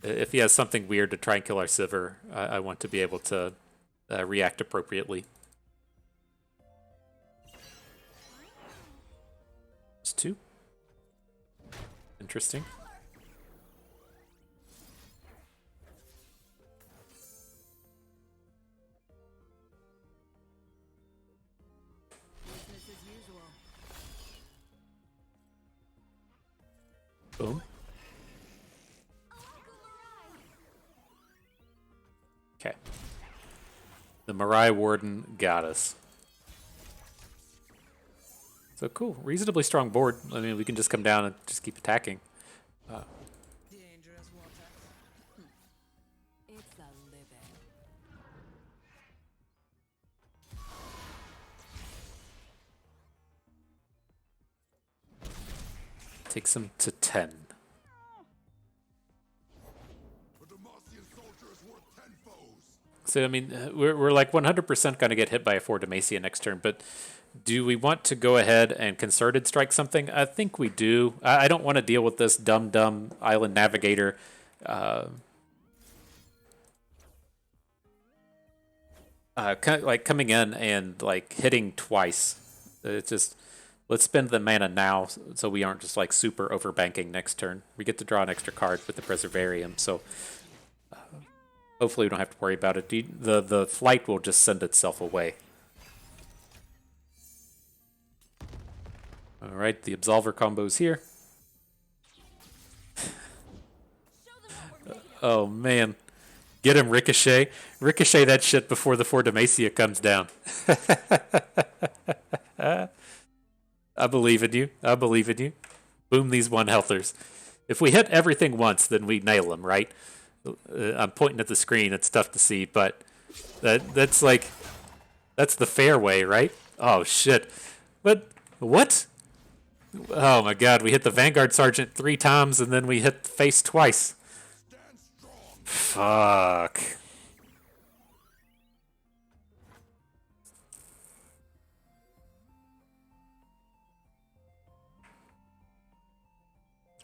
if he has something weird to try and kill our Sivir, I want to be able to react appropriately. It's 2. Interesting. Business as usual. Boom. Okay. The Mirai Warden got us. So cool. Reasonably strong board. I mean, we can just come down and just keep attacking. Dangerous water. It's a living. Takes him to 10. A Demacian soldier is worth 10 foes. So, I mean, we're like 100% going to get hit by a 4 Demacia next turn, but do we want to go ahead and Concerted Strike something? I think we do. I don't want to deal with this dumb Island Navigator. Like coming in and like hitting twice. It's just, let's spend the mana now so we aren't just like super overbanking next turn. We get to draw an extra card with the Preservarium, so hopefully we don't have to worry about it. The flight will just send itself away. All right, the Absolver combo's here. Oh man, get him, Ricochet! Ricochet that shit before the 4 Demacia comes down. I believe in you. I believe in you. Boom these 1-healthers. If we hit everything once, then we nail them, right? I'm pointing at the screen. It's tough to see, but that's the fair way, right? Oh shit! But what? Oh my god, we hit the Vanguard Sergeant 3 times and then we hit the face twice. Fuck.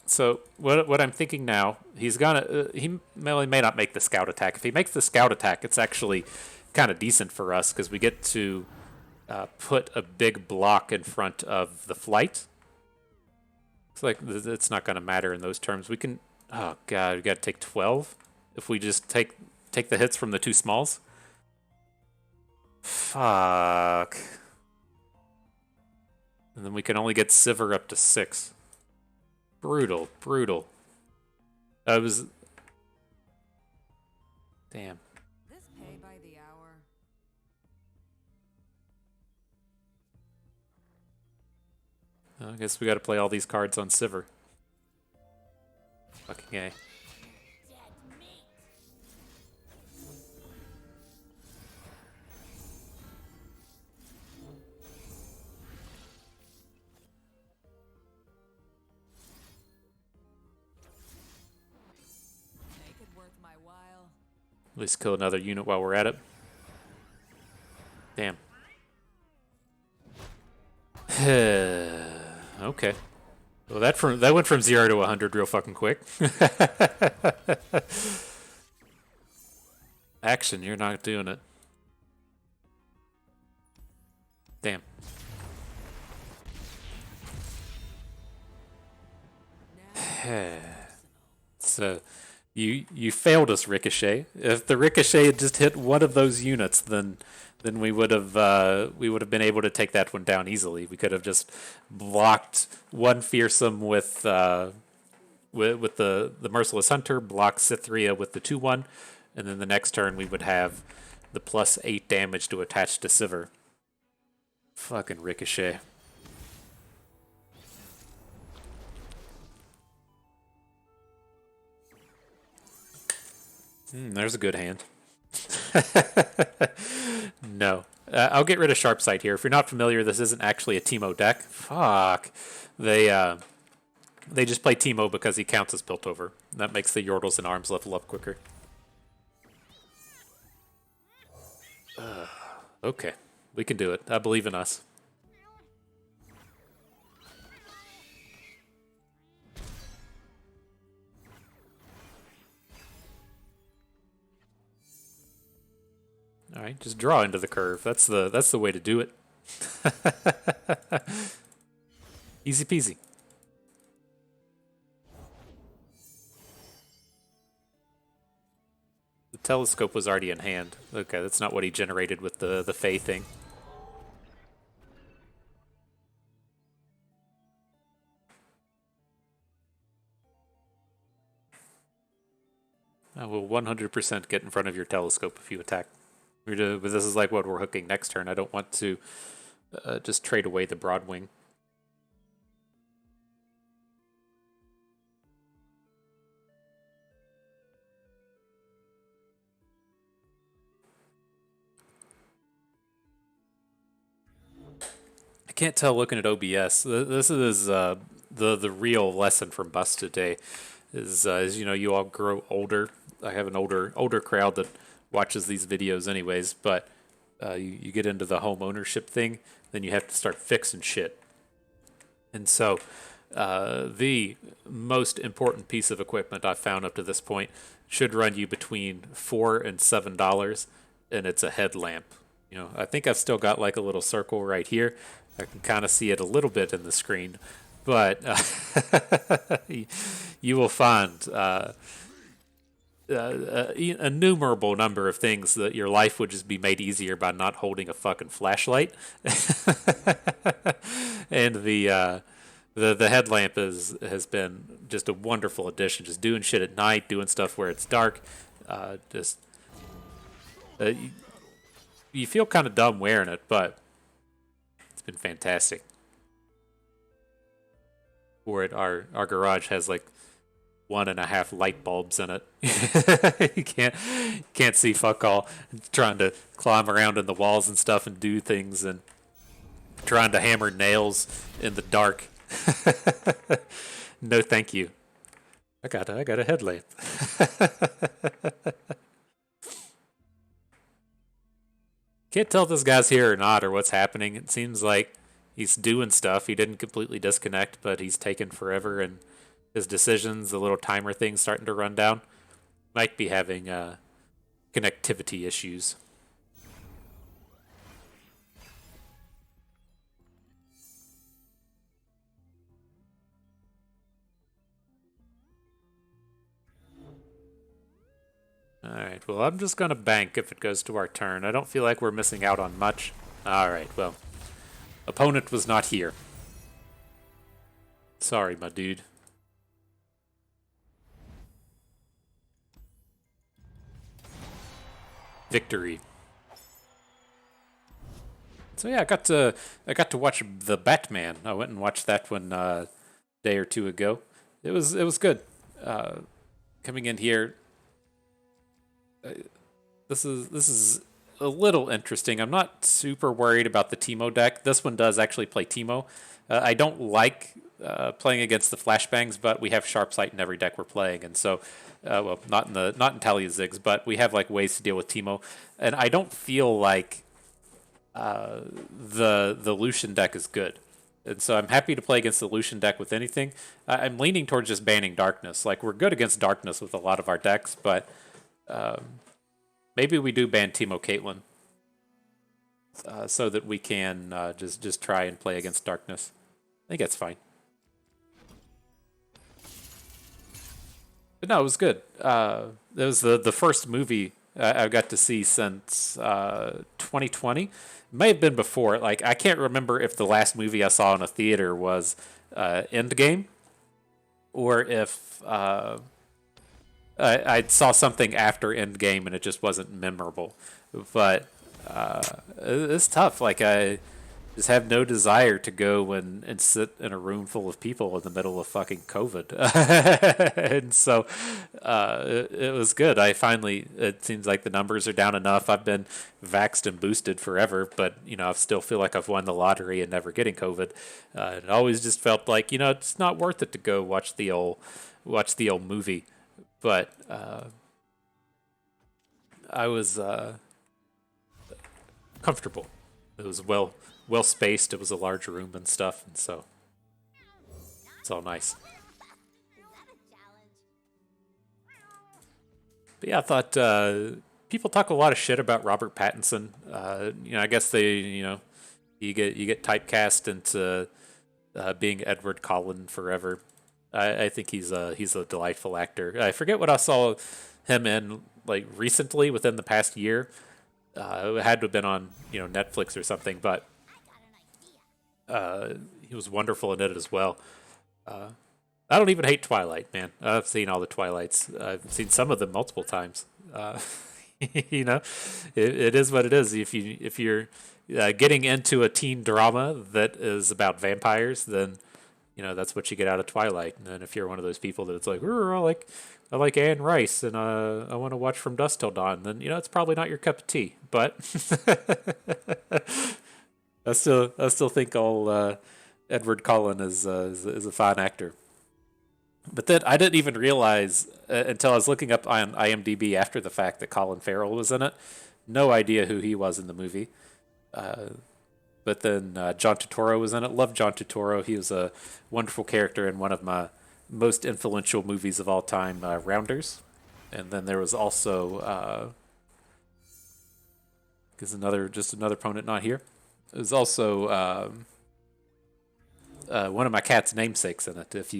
So what I'm thinking now, he's gonna he may not make the scout attack. If he makes the scout attack, it's actually kind of decent for us because we get to put a big block in front of the flight. It's like it's not going to matter in those terms. We can. Oh god, we got to take 12 if we just take the hits from the 2 smalls. Fuck. And then we can only get Sivir up to 6. Brutal, brutal. I was. Damn. This pay by the hour. I guess we got to play all these cards on Sivir. Fucking A. At least kill another unit while we're at it. Damn. Okay. Well, that went from 0 to 100 real fucking quick. Akshan, you're not doing it. Damn. So you failed us, Ricochet. If the Ricochet had just hit one of those units, then we would have been able to take that one down easily. We could have just blocked one fearsome with the Merciless Hunter, blocked Cytherea with the 2/1, and then the next turn we would have the +8 damage to attach to Sivir. Fucking Ricochet. There's a good hand. No. I'll get rid of Sharpsight here. If you're not familiar, this isn't actually a Teemo deck. Fuck. They just play Teemo because he counts as built over. That makes the Yordles and Arms level up quicker. Okay. We can do it. I believe in us. All right, just draw into the curve. That's the way to do it. Easy peasy. The telescope was already in hand. Okay, that's not what he generated with the Fae thing. I will 100% get in front of your telescope if you attack. But this is like what we're hooking next turn. I don't want to just trade away the Broadwing. I can't tell looking at OBS. This is the real lesson from Bust today. Is you all grow older. I have an older crowd that watches these videos anyways, but you get into the home ownership thing, then you have to start fixing shit. And so the most important piece of equipment I've found up to this point should run you between $4 and $7, and it's a headlamp. I think I've still got like a little circle right here. I can kind of see it a little bit in the screen, but you will find a innumerable number of things that your life would just be made easier by not holding a fucking flashlight. And the headlamp has been just a wonderful addition. Just doing shit at night, doing stuff where it's dark. You feel kind of dumb wearing it, but it's been fantastic. For it, our garage has like 1.5 light bulbs in it. You can't see fuck all. Trying to climb around in the walls and stuff and do things and trying to hammer nails in the dark. No, thank you. I got a headlamp. Can't tell if this guy's here or not or what's happening. It seems like he's doing stuff. He didn't completely disconnect, but he's taken forever, and his decisions, the little timer thing starting to run down, might be having connectivity issues. Alright, well, I'm just going to bank if it goes to our turn. I don't feel like we're missing out on much. Alright, well, opponent was not here. Sorry, my dude. Victory. So yeah, I got to watch the Batman. I went and watched that one day or two ago. It was good. Coming in here, this is a little interesting. I'm not super worried about the Teemo deck. This one does actually play Teemo. I don't like playing against the flashbangs, but we have sharp sight in every deck we're playing, and so well, not in Taliyah Ziggs, but we have like ways to deal with Teemo, and I don't feel like the Lucian deck is good. And so I'm happy to play against the Lucian deck with anything. I'm leaning towards just banning Darkness. Like, we're good against Darkness with a lot of our decks, but maybe we do ban Teemo Caitlyn so that we can just try and play against Darkness. I think that's fine. But no, it was good. It was the first movie I got to see since 2020. May have been before. Like, I can't remember if the last movie I saw in a theater was Endgame, or if I saw something after Endgame and it just wasn't memorable. But it's tough. Like, I just have no desire to go and sit in a room full of people in the middle of fucking COVID. And so it was good. It seems like the numbers are down enough. I've been vaxxed and boosted forever, but, I still feel like I've won the lottery and never getting COVID. It always just felt like, it's not worth it to go watch the old movie. But I was comfortable. It was well spaced. It was a large room and stuff, and so it's all nice. But yeah, I thought people talk a lot of shit about Robert Pattinson. I guess you get typecast into being Edward Cullen forever. I think he's a delightful actor. I forget what I saw him in like recently within the past year. It had to have been on Netflix or something, but he was wonderful in it as well. I don't even hate Twilight, man. I've seen all the Twilights. I've seen some of them multiple times. It is what it is. If you're getting into a teen drama that is about vampires, then that's what you get out of Twilight. And then if you're one of those people that it's like, I like Anne Rice and I want to watch From Dusk Till Dawn, then it's probably not your cup of tea. But I still think all Edward Cullen is a fine actor. But then I didn't even realize until I was looking up on IMDb after the fact that Colin Farrell was in it. No idea who he was in the movie. But then John Turturro was in it. Love John Turturro. He was a wonderful character in one of my most influential movies of all time, Rounders. And then there was also another opponent not here. It was also one of my cat's namesakes in it. If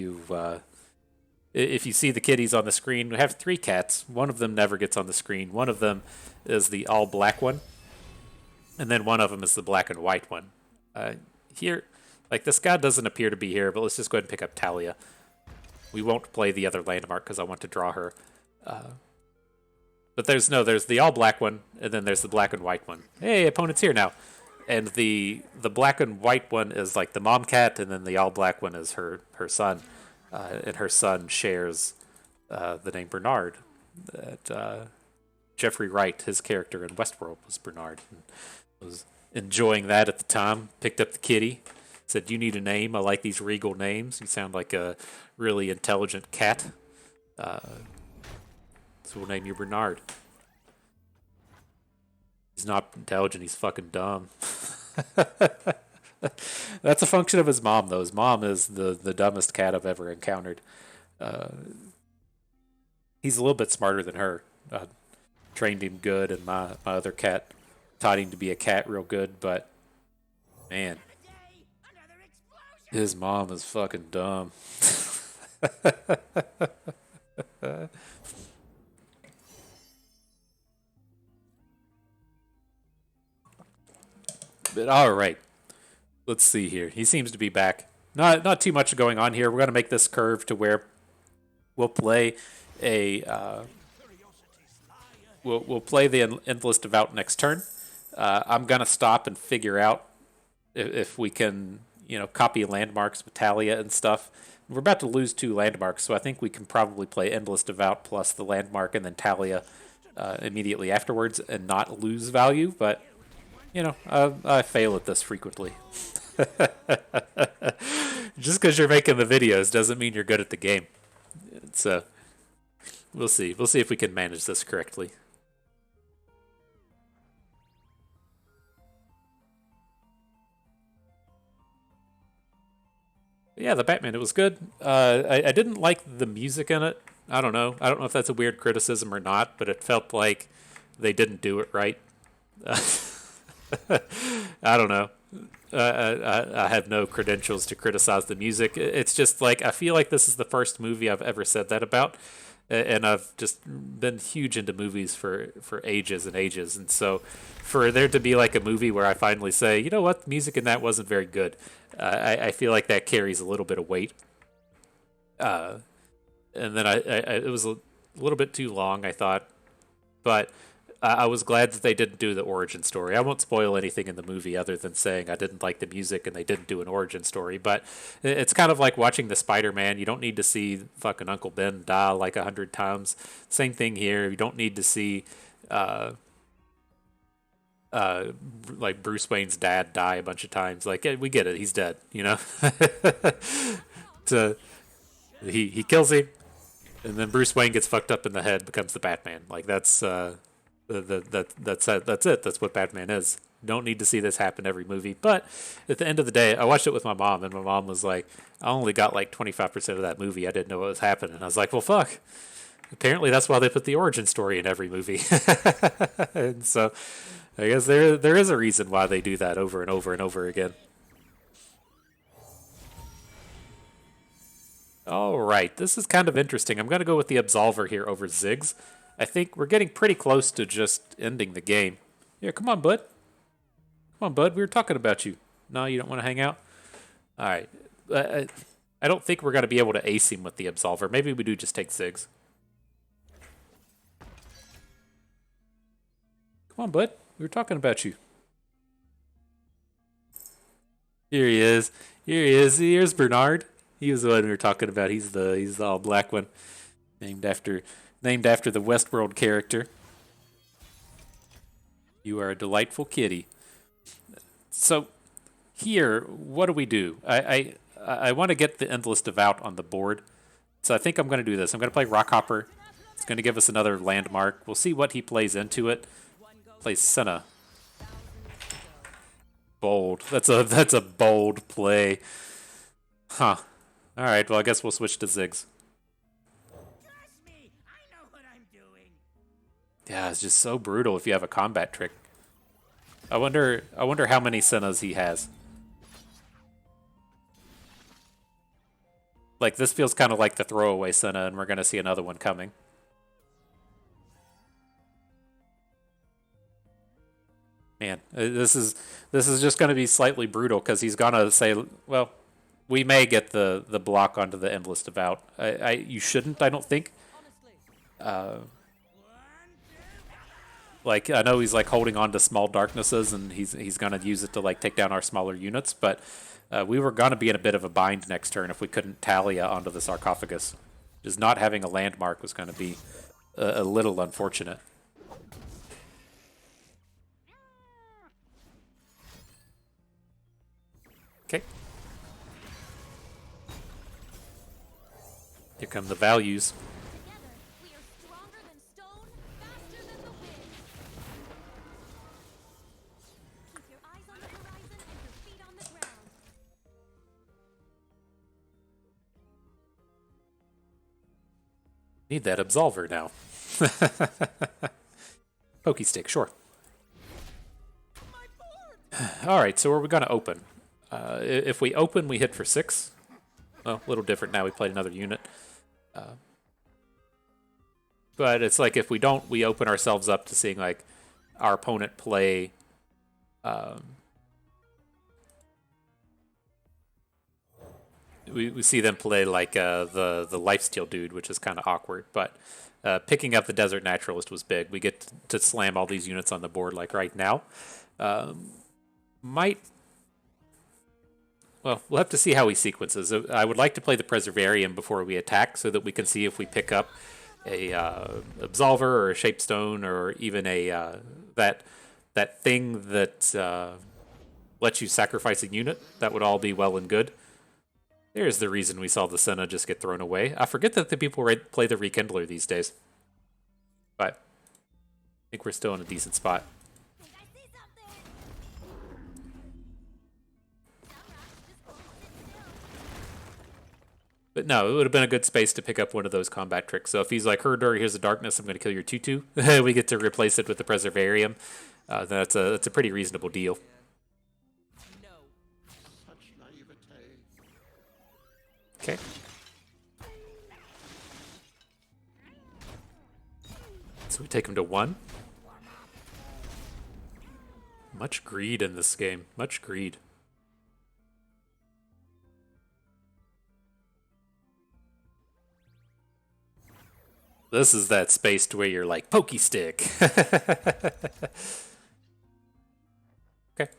you see the kitties on the screen, we have 3 cats. One of them never gets on the screen. One of them is the all black one, and then one of them is the black and white one. Here, like, this guy doesn't appear to be here, but let's just go ahead and pick up Taliyah. We won't play the other landmark because I want to draw her. But there's the all black one, and then there's the black and white one. Hey, opponent's here now. And the black and white one is like the mom cat, and then the all black one is her son. And her son shares the name Bernard. That Jeffrey Wright, his character in Westworld, was Bernard. And was enjoying that at the time. Picked up the kitty. Said, "You need a name. I like these regal names. You sound like a really intelligent cat. So we'll name you Bernard." He's not intelligent. He's fucking dumb. That's a function of his mom, though. His mom is the dumbest cat I've ever encountered. He's a little bit smarter than her. Trained him good, and my other cat taught him to be a cat real good, but man, his mom is fucking dumb. But all right. Let's see here. He seems to be back. Not too much going on here. We're going to make this curve to where we'll play we'll play the Endless Devout next turn. I'm going to stop and figure out if we can, copy landmarks with Taliyah and stuff. We're about to lose 2 landmarks, so I think we can probably play Endless Devout plus the landmark and then Taliyah immediately afterwards and not lose value. But I fail at this frequently. Just because you're making the videos doesn't mean you're good at the game. So we'll see. We'll see if we can manage this correctly. Yeah, the Batman, it was good. I didn't like the music in it. I don't know. I don't know if that's a weird criticism or not, but it felt like they didn't do it right. I don't know. I have no credentials to criticize the music. It's just like I feel like this is the first movie I've ever said that about, and I've just been huge into movies for ages and ages, and so for there to be like a movie where I finally say, you know what, the music in that wasn't very good, I feel like that carries a little bit of weight. And then it was a little bit too long, I thought, but I was glad that they didn't do the origin story. I won't spoil anything in the movie other than saying I didn't like the music and they didn't do an origin story. But it's kind of like watching the Spider-Man. You don't need to see fucking Uncle Ben die like 100 times. Same thing here. You don't need to see like Bruce Wayne's dad die a bunch of times. Like we get it. He's dead. He kills him, and then Bruce Wayne gets fucked up in the head, becomes the Batman. Like that's that's it. That's what Batman is. Don't need to see this happen every movie. But at the end of the day, I watched it with my mom, and my mom was like, I only got like 25% of that movie. I didn't know what was happening. I was like, well, fuck. Apparently that's why they put the origin story in every movie. And so I guess there is a reason why they do that over and over and over again. All right, this is kind of interesting. I'm going to go with the Absolver here over Ziggs. I think we're getting pretty close to just ending the game. Yeah, come on, bud. Come on, bud. We were talking about you. No, you don't want to hang out? All right. I don't think we're going to be able to ace him with the Absolver. Maybe we do just take Ziggs. Come on, bud. We were talking about you. Here he is. Here he is. Here's Bernard. He was the one we were talking about. He's the all black one, named after the Westworld character. You are a delightful kitty. So here, what do we do? I want to get the Endless Devout on the board, so I think I'm going to do this. I'm going to play Rockhopper. It's going to give us another landmark. We'll see what he plays into it. Plays Senna. Bold. That's a bold play. Huh. All right. Well, I guess we'll switch to Ziggs. Trust me, I know what I'm doing. Yeah, it's just so brutal if you have a combat trick. I wonder how many Sennas he has. Like, this feels kind of like the throwaway Senna, and we're going to see another one coming. Man, this is just going to be slightly brutal because he's going to say, well, we may get the block onto the Endless Devout. You shouldn't, I don't think. Like, I know he's like holding on to small darknesses, and he's going to use it to like take down our smaller units, but we were going to be in a bit of a bind next turn if we couldn't Taliyah onto the sarcophagus. Just not having a landmark was going to be a little unfortunate. Okay. Here come the values. Together, we are stronger than stone, faster than the wind. Keep your eyes on the horizon and your feet on the ground. Need that Absolver now. Pokey stick, sure. Alright, so where are we going to open? If we open, we hit for 6. Well, a little different now. We played another unit. But it's like if we don't, we open ourselves up to seeing like our opponent play we see them play like the lifesteal dude, which is kind of awkward. But picking up the Desert Naturalist was big. We get to slam all these units on the board like right now. Might well, we'll have to see how he sequences. I would like to play the Preservarium before we attack so that we can see if we pick up a Absolver or a Shapestone or even a that thing that lets you sacrifice a unit. That would all be well and good. There's the reason we saw the Senna just get thrown away. I forget that the people play the Rekindler these days. But I think we're still in a decent spot. Think I see something. But no, it would have been a good space to pick up one of those combat tricks. So if he's like, Herder, here's the darkness, I'm going to kill your 2/2. We get to replace it with the Preservarium. That's a pretty reasonable deal. Such naivete. Okay. So we take him to 1. Much greed in this game. Much greed. This is that space to where you're like, pokey stick. Okay.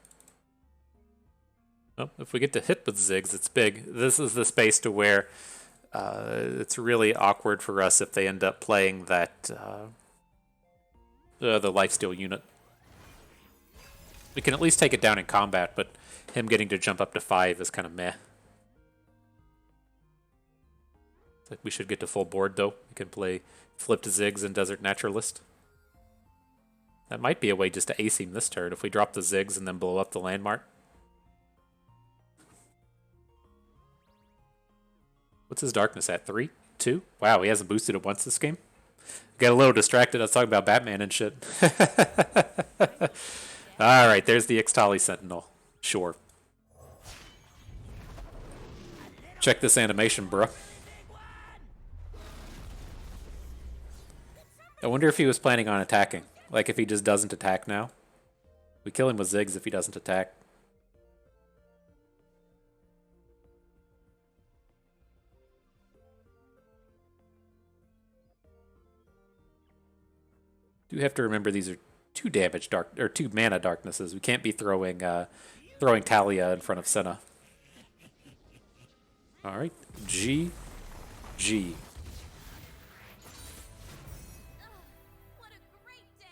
Well, if we get to hit with Ziggs, it's big. This is the space to where it's really awkward for us if they end up playing that the lifesteal unit. We can at least take it down in combat, but him getting to jump up to 5 is kind of meh. It's like we should get to full board though. We can play Flipped Ziggs and Desert Naturalist. That might be a way just to ace him this turn if we drop the Ziggs and then blow up the landmark. What's his darkness at? 3? 2? Wow, he hasn't boosted it once this game. Got a little distracted. I was talking about Batman and shit. Alright, there's the Ixtali Sentinel. Sure. Check this animation, bruh. I wonder if he was planning on attacking. Like if he just doesn't attack now. We kill him with Ziggs if he doesn't attack. Do have to remember these are 2 damage dark or 2 mana darknesses. We can't be throwing Taliyah in front of Senna. All right, G. What a great day.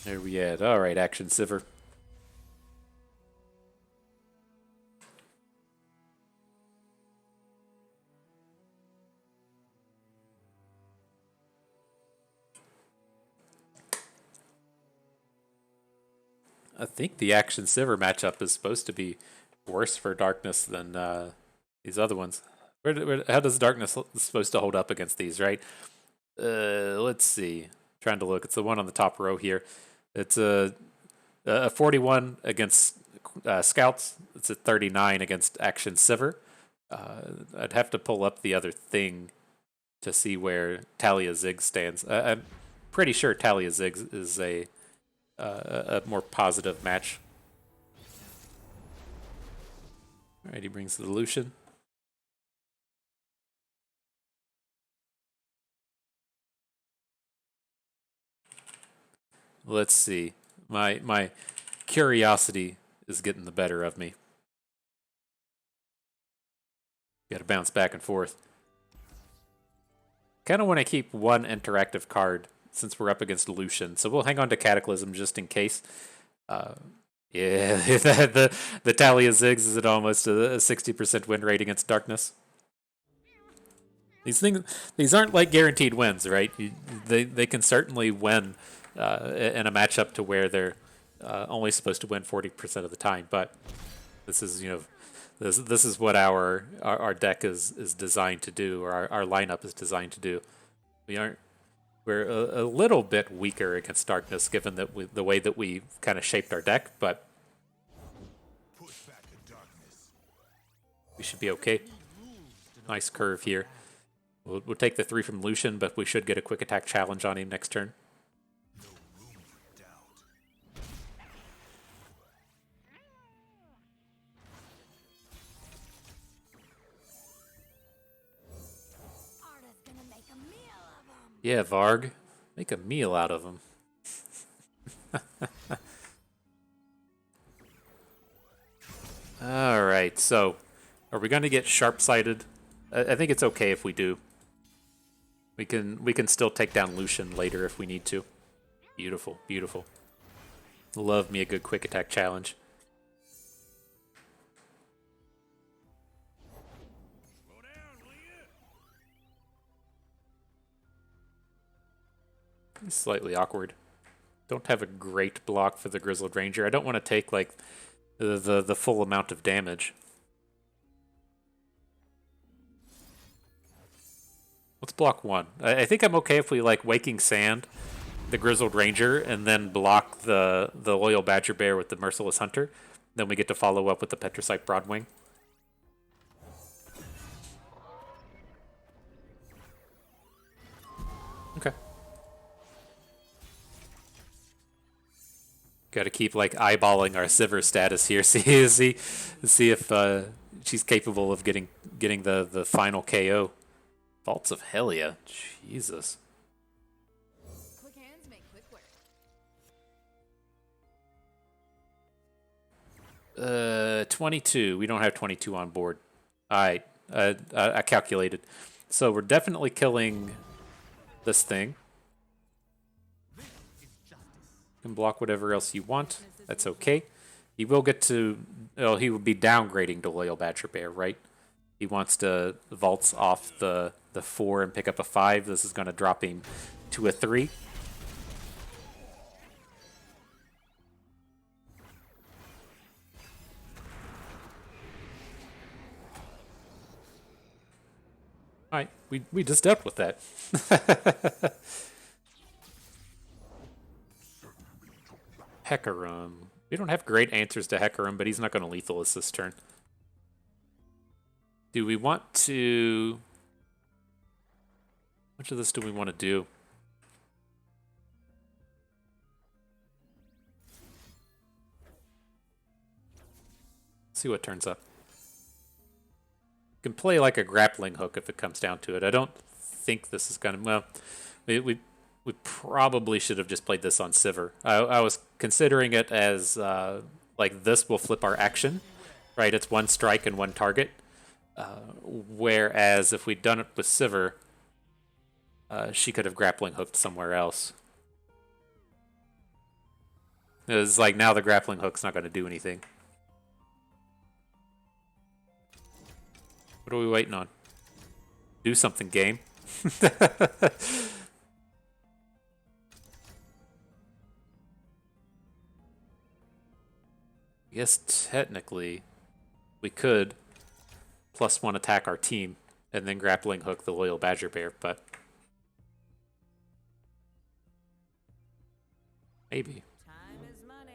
There we at. All right, Akshan Sivir. I think the Akshan Sivir matchup is supposed to be worse for darkness than these other ones. How does darkness supposed to hold up against these, right? Let's see. Trying to look. It's the one on the top row here. It's a 41 against Scouts. It's a 39 against Akshan Sivir. I'd have to pull up the other thing to see where Taliyah Ziggs stands. I'm pretty sure Taliyah Ziggs is a more positive match. Alright, he brings the Lucian. Let's see. My curiosity is getting the better of me. Got to bounce back and forth. Kind of want to keep one interactive card since we're up against Lucian, so we'll hang on to Cataclysm just in case. Yeah, the Taliyah Ziggs is at almost a 60% win rate against Darkness. These aren't like guaranteed wins, right? They can certainly win in a matchup to where they're only supposed to win 40% of the time. But this is this is what our deck is designed to do, or our lineup is designed to do. We're a little bit weaker against Darkness, given that the way that we kind of shaped our deck, but we should be okay. Nice curve here. We'll take the 3 from Lucian, but we should get a quick attack challenge on him next turn. Arda's gonna make a meal of 'em. Yeah, Varg. Make a meal out of him. All right, so are we going to get sharp-sighted? I think it's okay if we do. We can still take down Lucian later if we need to. Beautiful, beautiful. Love me a good quick attack challenge. Slightly awkward. Don't have a great block for the Grizzled Ranger. I don't want to take like the full amount of damage. Let's block one. I think I'm okay if we like Waking Sand, the Grizzled Ranger, and then block the Loyal Badger Bear with the Merciless Hunter. Then we get to follow up with the Petrocyte Broadwing. Okay. Got to keep like eyeballing our Sivir status here, see if she's capable of getting the final KO. Vaults of Helia, Jesus. Quick hands make quick work. 22. We don't have 22 on board. All right, I calculated. So we're definitely killing this thing. You can block whatever else you want. That's okay. He will get to... Oh, he would be downgrading to Loyal Badger Bear, right? He wants to vaults off the 4 and pick up a 5. This is going to drop him to a 3. Alright, we just dealt with that. Hecarim. We don't have great answers to Hecarim, but he's not going to lethal us this turn. Do we want to... How much of this do we want to do? Let's see what turns up. Can play like a grappling hook if it comes down to it. I don't think this is going to... Well, we probably should have just played this on Sivir. I was considering it as like this will flip our action, right? It's one strike and one target. Whereas if we'd done it with Sivir, she could have grappling hooked somewhere else. It's like now the grappling hook's not going to do anything. What are we waiting on? Do something, game. Yes, technically, we could +1 attack our team and then grappling hook the Loyal Badger Bear, but maybe.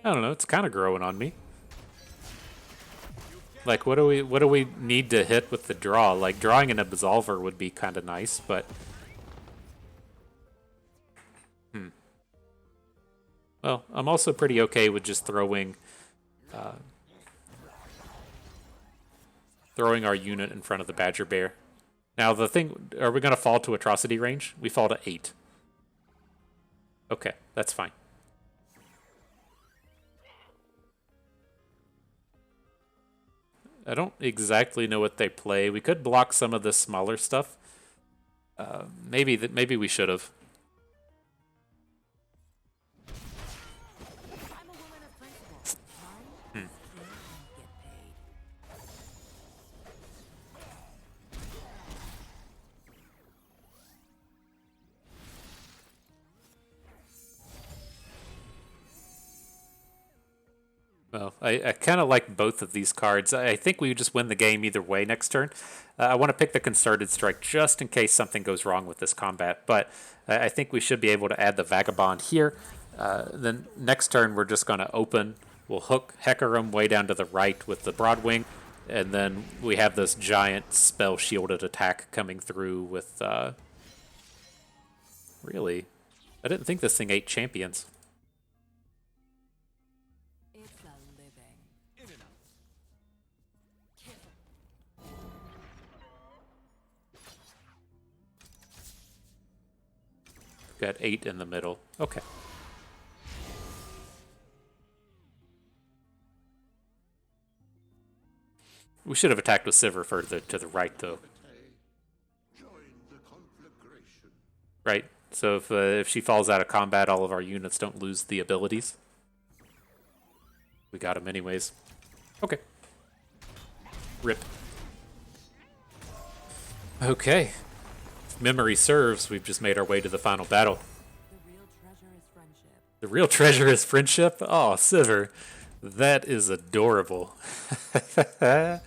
I don't know. It's kind of growing on me. Like, what do we need to hit with the draw? Like, drawing an Absolver would be kind of nice, but well, I'm also pretty okay with just throwing our unit in front of the Badger Bear. Now, the thing, are we going to fall to atrocity range? We fall to 8. Okay, that's fine. I don't exactly know what they play. We could block some of the smaller stuff. Maybe we should have. Well, I kind of like both of these cards. I think we just win the game either way next turn. I want to pick the Concerted Strike just in case something goes wrong with this combat, but I think we should be able to add the Vagabond here. Then next turn we're just going to open. We'll hook Hecarim way down to the right with the Broadwing, and then we have this giant spell shielded attack coming through with... Really? I didn't think this thing ate champions. Got 8 in the middle. Okay. We should have attacked with Sivir further to the right, though. Join the conflagration. Right? So if she falls out of combat, all of our units don't lose the abilities. We got him anyways. Okay. Rip. Okay. If memory serves, we've just made our way to the final battle. The real treasure is friendship. The real treasure is friendship? Oh, Sivir. That is adorable. I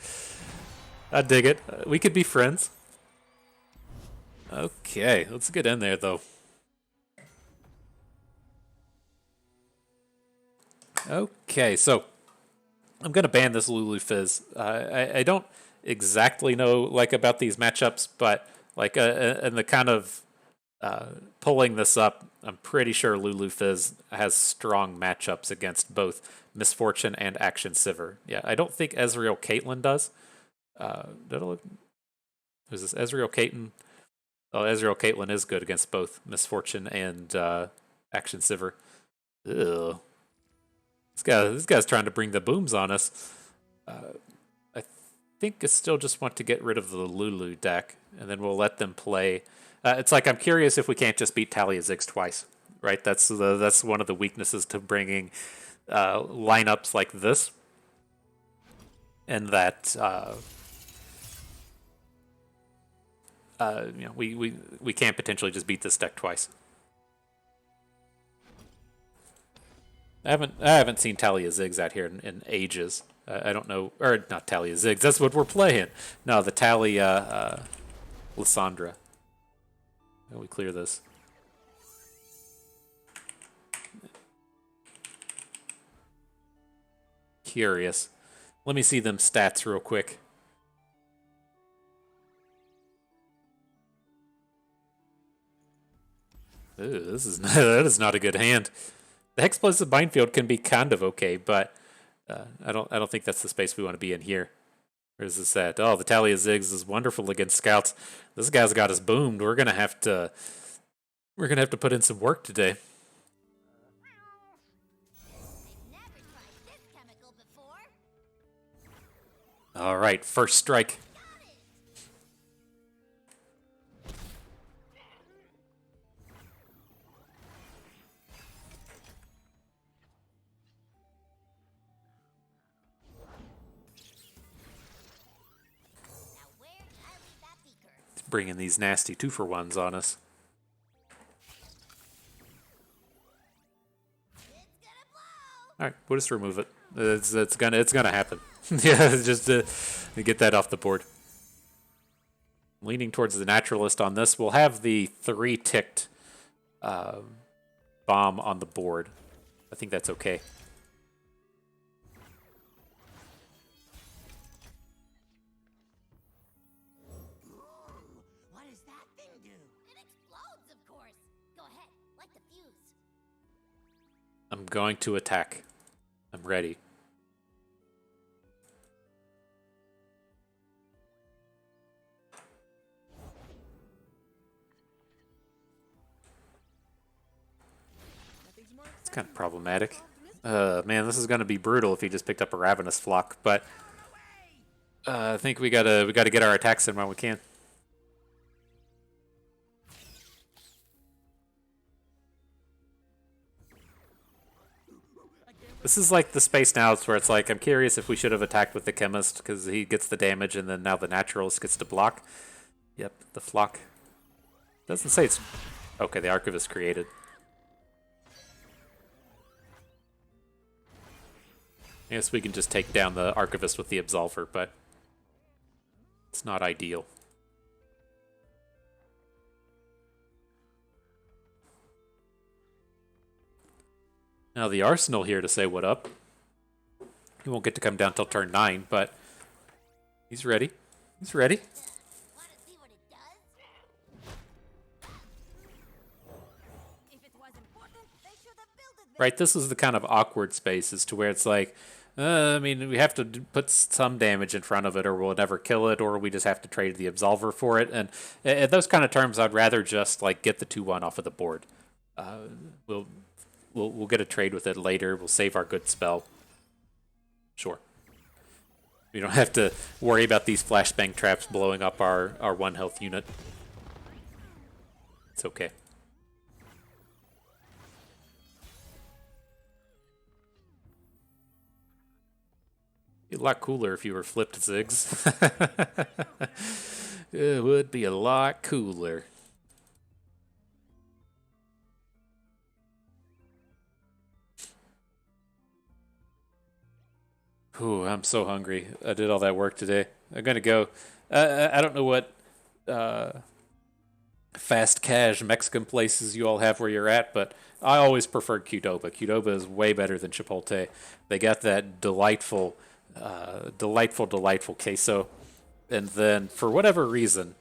dig it. We could be friends. Okay, let's get in there, though. Okay, so I'm going to ban this Lulu Fizz. I don't exactly know about these matchups, but and the kind of pulling this up, I'm pretty sure Lulu Fizz has strong matchups against both Misfortune and Akshan Sivir. Yeah, I don't think Ezreal Caitlyn does. Who's this? Ezreal Caitlyn. Oh, Ezreal Caitlyn is good against both Misfortune and Akshan Sivir. Ugh. This guy's trying to bring the booms on us. I think I still just want to get rid of the Lulu deck, and then we'll let them play. It's like I'm curious if we can't just beat Taliyah Ziggs twice, right? That's one of the weaknesses to bringing lineups like this, and that we can't potentially just beat this deck twice. I haven't seen Taliyah Ziggs out here in ages. I don't know, or not Taliyah Ziggs. That's what we're playing. No, the Taliyah Lysandra. How do we clear this? Curious. Let me see them stats real quick. Ooh, that is not a good hand. The Hexplosive Minefield can be kind of okay, but I don't think that's the space we want to be in here. Where's this at? Oh, the Taliyah Ziggs is wonderful against scouts. This guy's got us boomed. We're gonna have to put in some work today. I've never tried this chemical before. All right, first strike. Now where did I leave that beaker? It's bringing these nasty 2-for-1s on us. It's gonna blow. All right, we'll just remove it. It's gonna happen. Yeah, just to get that off the board. Leaning towards the naturalist on this. We'll have the 3-ticked bomb on the board. I think that's okay. What does that thing do? It explodes, of course. Go ahead, light the fuse. I'm going to attack. I'm ready. It's kind of problematic. Man, this is going to be brutal if he just picked up a Ravenous Flock, but I think we gotta get our attacks in while we can. This is like the space now where it's like, I'm curious if we should have attacked with the Chemist, because he gets the damage, and then now the Naturalist gets to block. Yep, the Flock. Doesn't say it's... Okay, the Archivist created. I guess we can just take down the Archivist with the Absolver, but it's not ideal. Now the Arsenal here to say what up. He won't get to come down till turn 9, but he's ready. He's ready. Want to see what it does? If it was important, they should have built it. Right, this is the kind of awkward space as to where it's like, I mean, we have to put some damage in front of it or we'll never kill it, or we just have to trade the Absolver for it. And in those kind of terms, I'd rather just like get the 2-1 off of the board. We'll get a trade with it later. We'll save our good spell. Sure. We don't have to worry about these flashbang traps blowing up our 1 health unit. It's okay. It'd be a lot cooler if you were flipped Ziggs. It would be a lot cooler. Ooh, I'm so hungry. I did all that work today. I'm gonna go. I don't know what fast cash Mexican places you all have where you're at, but I always preferred Qdoba. Qdoba is way better than Chipotle. They got that delightful queso, and then for whatever reason,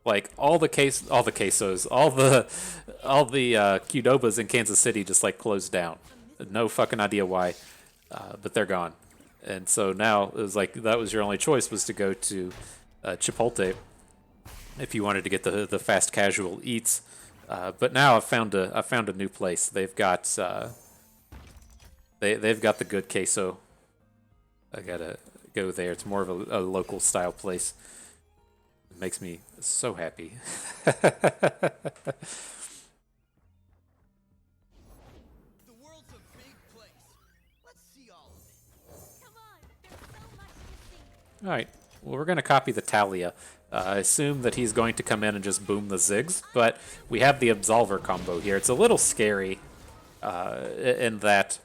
like all the quesos, all the Qdobas in Kansas City just like closed down. No fucking idea why, but they're gone. And so now it was like that was your only choice was to go to Chipotle if you wanted to get the fast casual eats. But now I've found a new place. They've got they've got the good queso. I gotta go there. It's more of a local style place. It makes me so happy. The world's a big place. Let's see all of it. Come on, there's so much to see. All right. Well, we're going to copy the Taliyah. I assume that he's going to come in and just boom the Ziggs, but we have the Absolver combo here. It's a little scary in that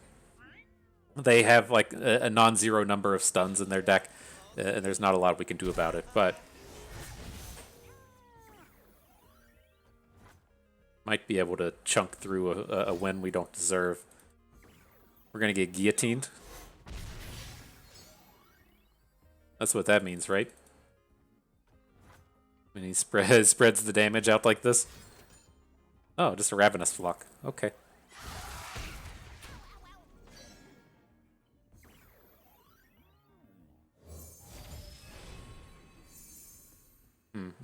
they have like a non-zero number of stuns in their deck, and there's not a lot we can do about it, but might be able to chunk through a win we don't deserve. We're going to get guillotined. That's what that means, right? When he spreads the damage out like this. Oh, just a Ravenous Flock. Okay.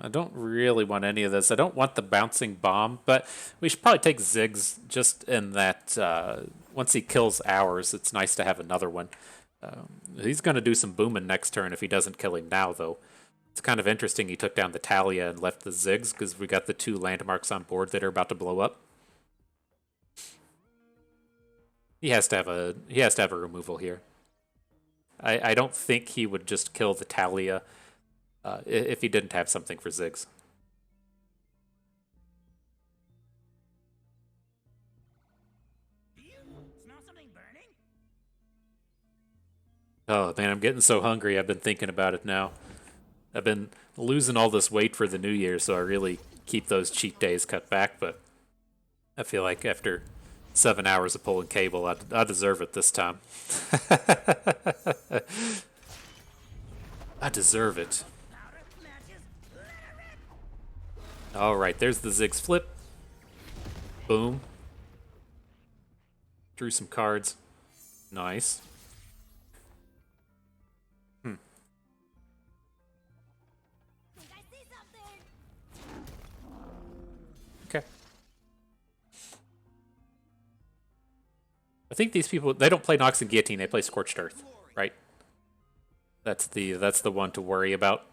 I don't really want any of this. I don't want the bouncing bomb, but we should probably take Ziggs just in that once he kills ours, it's nice to have another one. He's going to do some booming next turn if he doesn't kill him now, though. It's kind of interesting he took down the Taliyah and left the Ziggs because we got the 2 landmarks on board that are about to blow up. He has to have a removal here. I don't think he would just kill the Taliyah if he didn't have something for Ziggs. Do you smell something burning? Oh man, I'm getting so hungry. I've been thinking about it now. I've been losing all this weight for the new year, so I really keep those cheat days cut back, but I feel like after 7 hours of pulling cable, I deserve it this time. I deserve it. Powder, matches, let her rip! Alright, there's the Ziggs flip. Boom. Drew some cards. Nice. Think I see something. Okay. I think these people, they don't play Nox and Guillotine, they play Scorched Earth, right? That's the one to worry about.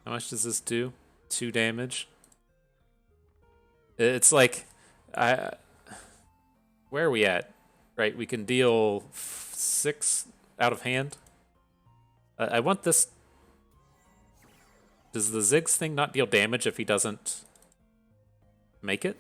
How much does this do? 2 damage. It's like, where are we at? Right, we can deal 6 out of hand. I want this. Does the Ziggs thing not deal damage if he doesn't make it?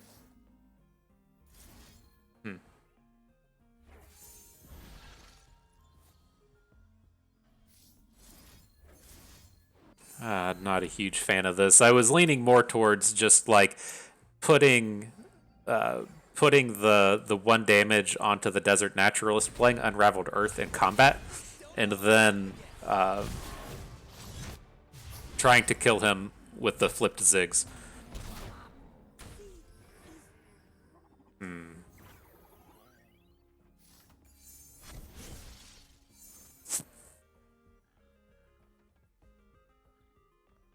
Not a huge fan of this. I was leaning more towards just like putting the 1 damage onto the Desert Naturalist, playing Unraveled Earth in combat, and then trying to kill him with the flipped Ziggs.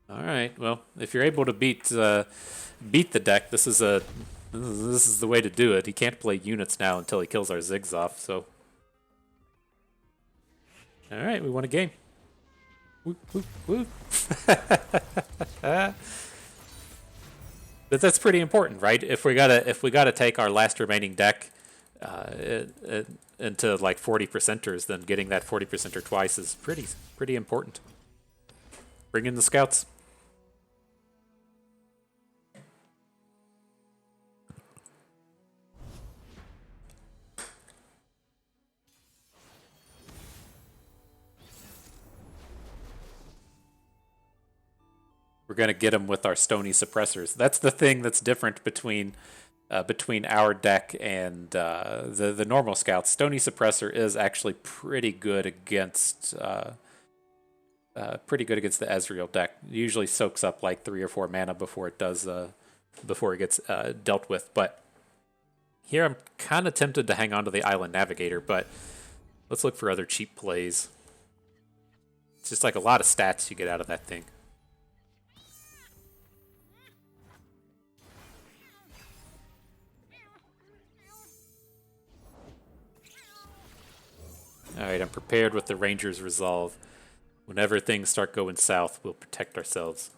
All right. Well, if you're able to beat the deck, this is the way to do it. He can't play units now until he kills our Ziggs off. So, all right, we won a game. Whoop, whoop, whoop. But that's pretty important, right? If we gotta take our last remaining deck into like 40%ers, then getting that 40%er twice is pretty important. Bring in the scouts. We're gonna get them with our stony suppressors. That's the thing that's different between our deck and the normal scouts. Stony suppressor is actually pretty good against the Ezreal deck. It usually soaks up like 3 or 4 mana before it gets dealt with. But here I'm kind of tempted to hang on to the Island Navigator, but let's look for other cheap plays. It's just like a lot of stats you get out of that thing. Alright, I'm prepared with the Ranger's Resolve. Whenever things start going south, we'll protect ourselves.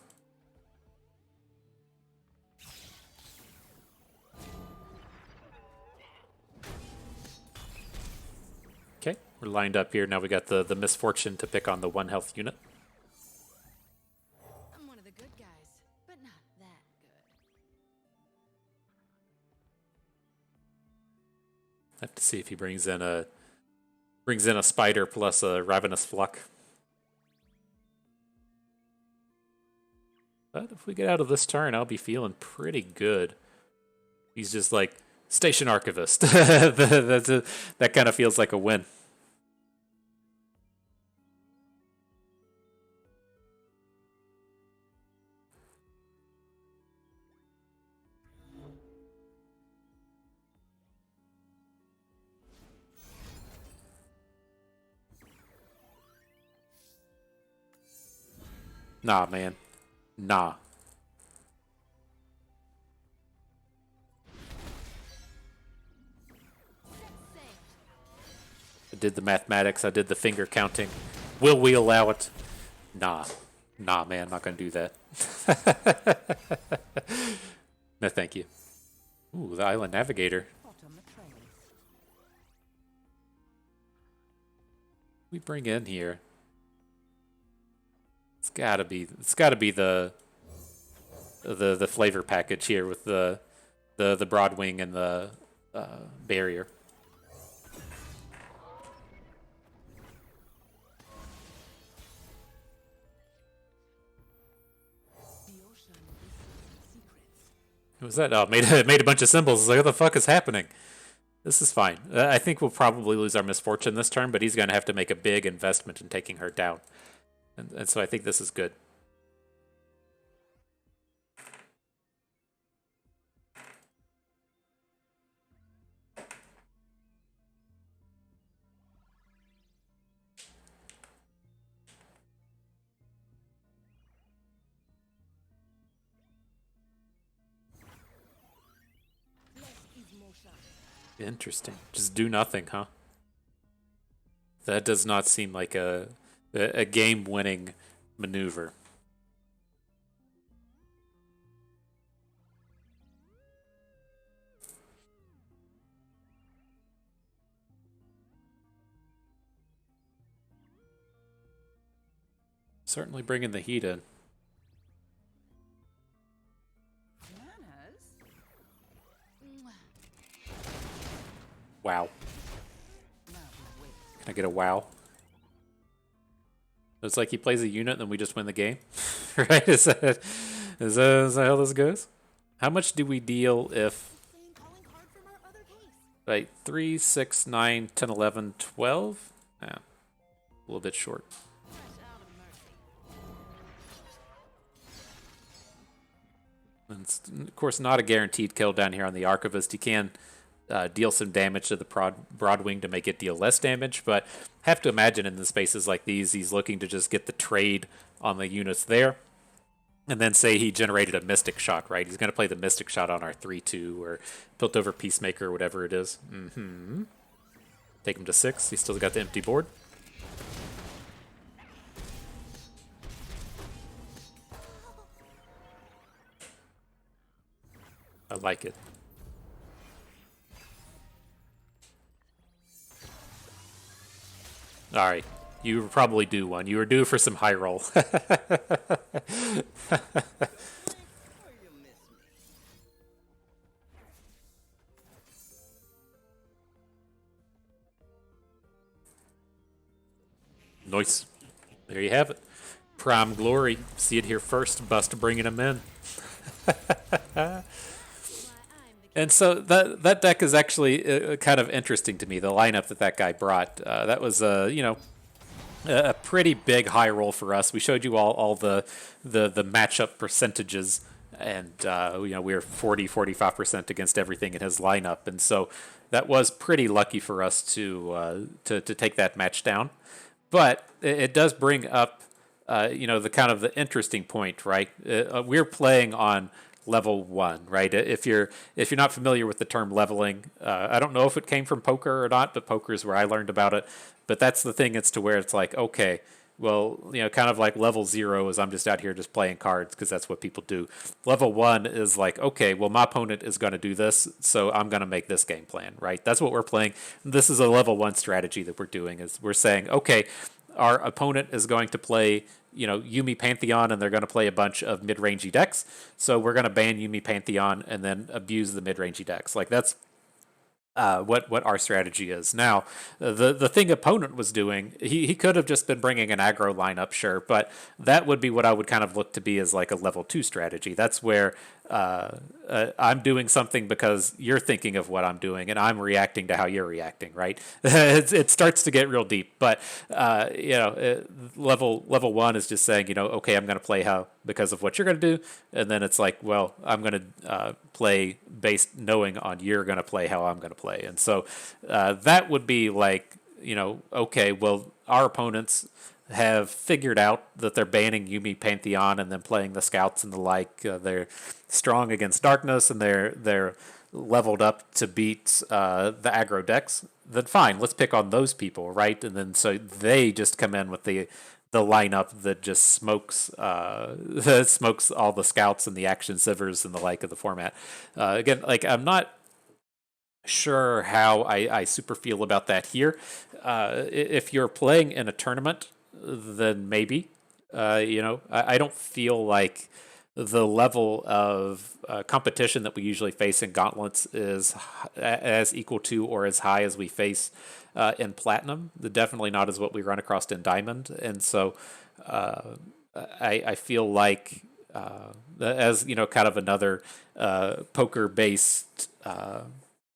Okay, we're lined up here. Now we got the misfortune to pick on the 1 health unit. I'm one of the good guys, but not that good. I have to see if he brings in a spider plus a ravenous flock. But if we get out of this turn, I'll be feeling pretty good. He's just like, Station Archivist. That kind of feels like a win. Nah, man. Nah. I did the mathematics. I did the finger counting. Will we allow it? Nah. Nah, man. I'm not going to do that. No, thank you. Ooh, the Island Navigator. We bring in here. It's gotta be the flavor package here with the Broadwing and the barrier. What was that? Oh, made a bunch of symbols. Like, what the fuck is happening? This is fine. I think we'll probably lose our misfortune this turn, but he's gonna have to make a big investment in taking her down. And so I think this is good. Interesting. Just do nothing, huh? That does not seem like a game-winning maneuver. Certainly bringing the heat in. Wow. Can I get a wow? It's like he plays a unit and then we just win the game. Right? Is that how this goes? How much do we deal if... Right, 3, 6, 9, 10, 11, 12? Yeah, a little bit short. And it's, of course, not a guaranteed kill down here on the Archivist. You can deal some damage to the Broadwing to make it deal less damage, but have to imagine in the spaces like these, he's looking to just get the trade on the units there. And then say he generated a Mystic Shock, right? He's going to play the Mystic Shot on our 3-2 or built over Peacemaker or whatever it is. Take him to 6. He's still got the empty board. I like it. All right. You were probably due one. You were due for some high roll. Or you'll miss me. Nice. There you have it. Prime Glory. See it here first. Bust bringing him in. And so that deck is actually kind of interesting to me. The lineup that guy brought. That was a pretty big high roll for us. We showed you all the matchup percentages, and we were 45% against everything in his lineup, and so that was pretty lucky for us to take that match down. But it does bring up the kind of the interesting point, right? We're playing on level 1, right? If you're not familiar with the term leveling, I don't know if it came from poker or not, but poker is where I learned about it. But that's the thing. It's to where it's like, okay, well, kind of like level 0 is I'm just out here just playing cards because that's what people do. Level 1 is like, okay, well, my opponent is going to do this, so I'm going to make this game plan, right? That's what we're playing. This is a level 1 strategy that we're doing. Is we're saying, okay, our opponent is going to play Yuumi Pantheon, and they're going to play a bunch of mid-rangey decks. So we're going to ban Yuumi Pantheon and then abuse the mid-rangey decks. Like that's what our strategy is. Now, the thing opponent was doing, he could have just been bringing an aggro lineup, sure, but that would be what I would kind of look to be as like a level 2 strategy. That's where I'm doing something because you're thinking of what I'm doing, and I'm reacting to how you're reacting, right? It starts to get real deep, but level 1 is just saying, okay, I'm going to play how because of what you're going to do, and then it's like, well, I'm going to play based knowing on you're going to play how I'm going to play, and so that would be like, okay, well, our opponents have figured out that they're banning Yuumi Pantheon and then playing the scouts and the like. They're strong against darkness and they're leveled up to beat the aggro decks. Then fine, let's pick on those people, right? And then so they just come in with the lineup that just smokes smokes all the scouts and the action sivers and the like of the format. Again, like I'm not sure how I super feel about that here. If you're playing in a tournament, then maybe. I don't feel like the level of competition that we usually face in gauntlets is as equal to or as high as we face in platinum. Definitely not as what we run across in diamond. And so I feel like as kind of another poker based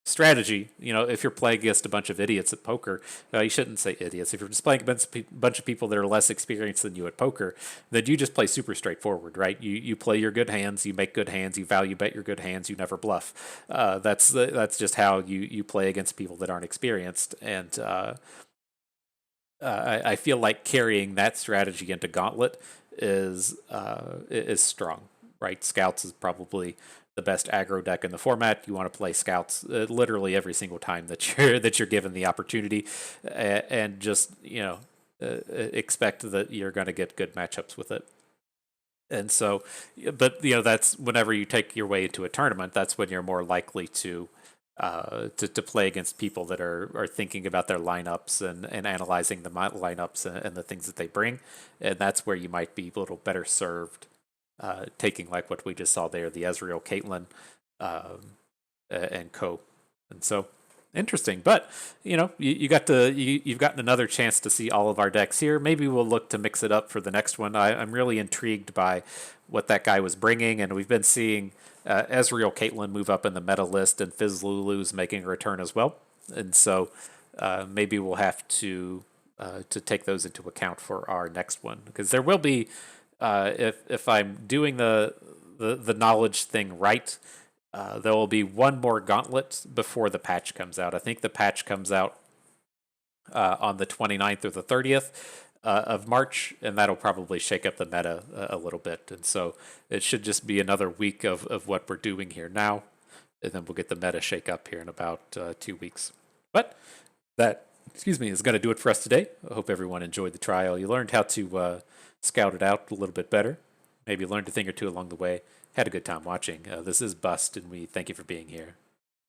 strategy, if you're playing against a bunch of idiots at poker, you shouldn't say idiots. If you're just playing against a bunch of people that are less experienced than you at poker, then you just play super straightforward, right? You play your good hands, you make good hands, you value bet your good hands, you never bluff. That's just how you play against people that aren't experienced, and I feel like carrying that strategy into Gauntlet is strong, right? Scouts is probably the best aggro deck in the format. You want to play scouts literally every single time that you're given the opportunity, and just expect that you're going to get good matchups with it. And so, but that's whenever you take your way into a tournament, that's when you're more likely to play against people that are thinking about their lineups and analyzing the lineups and the things that they bring, and that's where you might be a little better served. Taking like what we just saw there, the Ezreal, Caitlyn, and co. And so interesting, but you've gotten another chance to see all of our decks here. Maybe we'll look to mix it up for the next one. I'm really intrigued by what that guy was bringing, and we've been seeing Ezreal, Caitlyn move up in the meta list, and Fizz Lulu's making a return as well. And so maybe we'll have to take those into account for our next one, because there will be. If I'm doing the knowledge thing right, there will be one more gauntlet before the patch comes out. I think the patch comes out on the 29th or the 30th. of March, and that'll probably shake up the meta a little bit. And so it should just be another week of what we're doing here now, and then we'll get the meta shake up here in about 2 weeks. But that, excuse me, is going to do it for us today. I hope everyone enjoyed the trial. You learned how to scout it out a little bit better. Maybe learned a thing or two along the way. Had a good time watching. This is Bust, and we thank you for being here.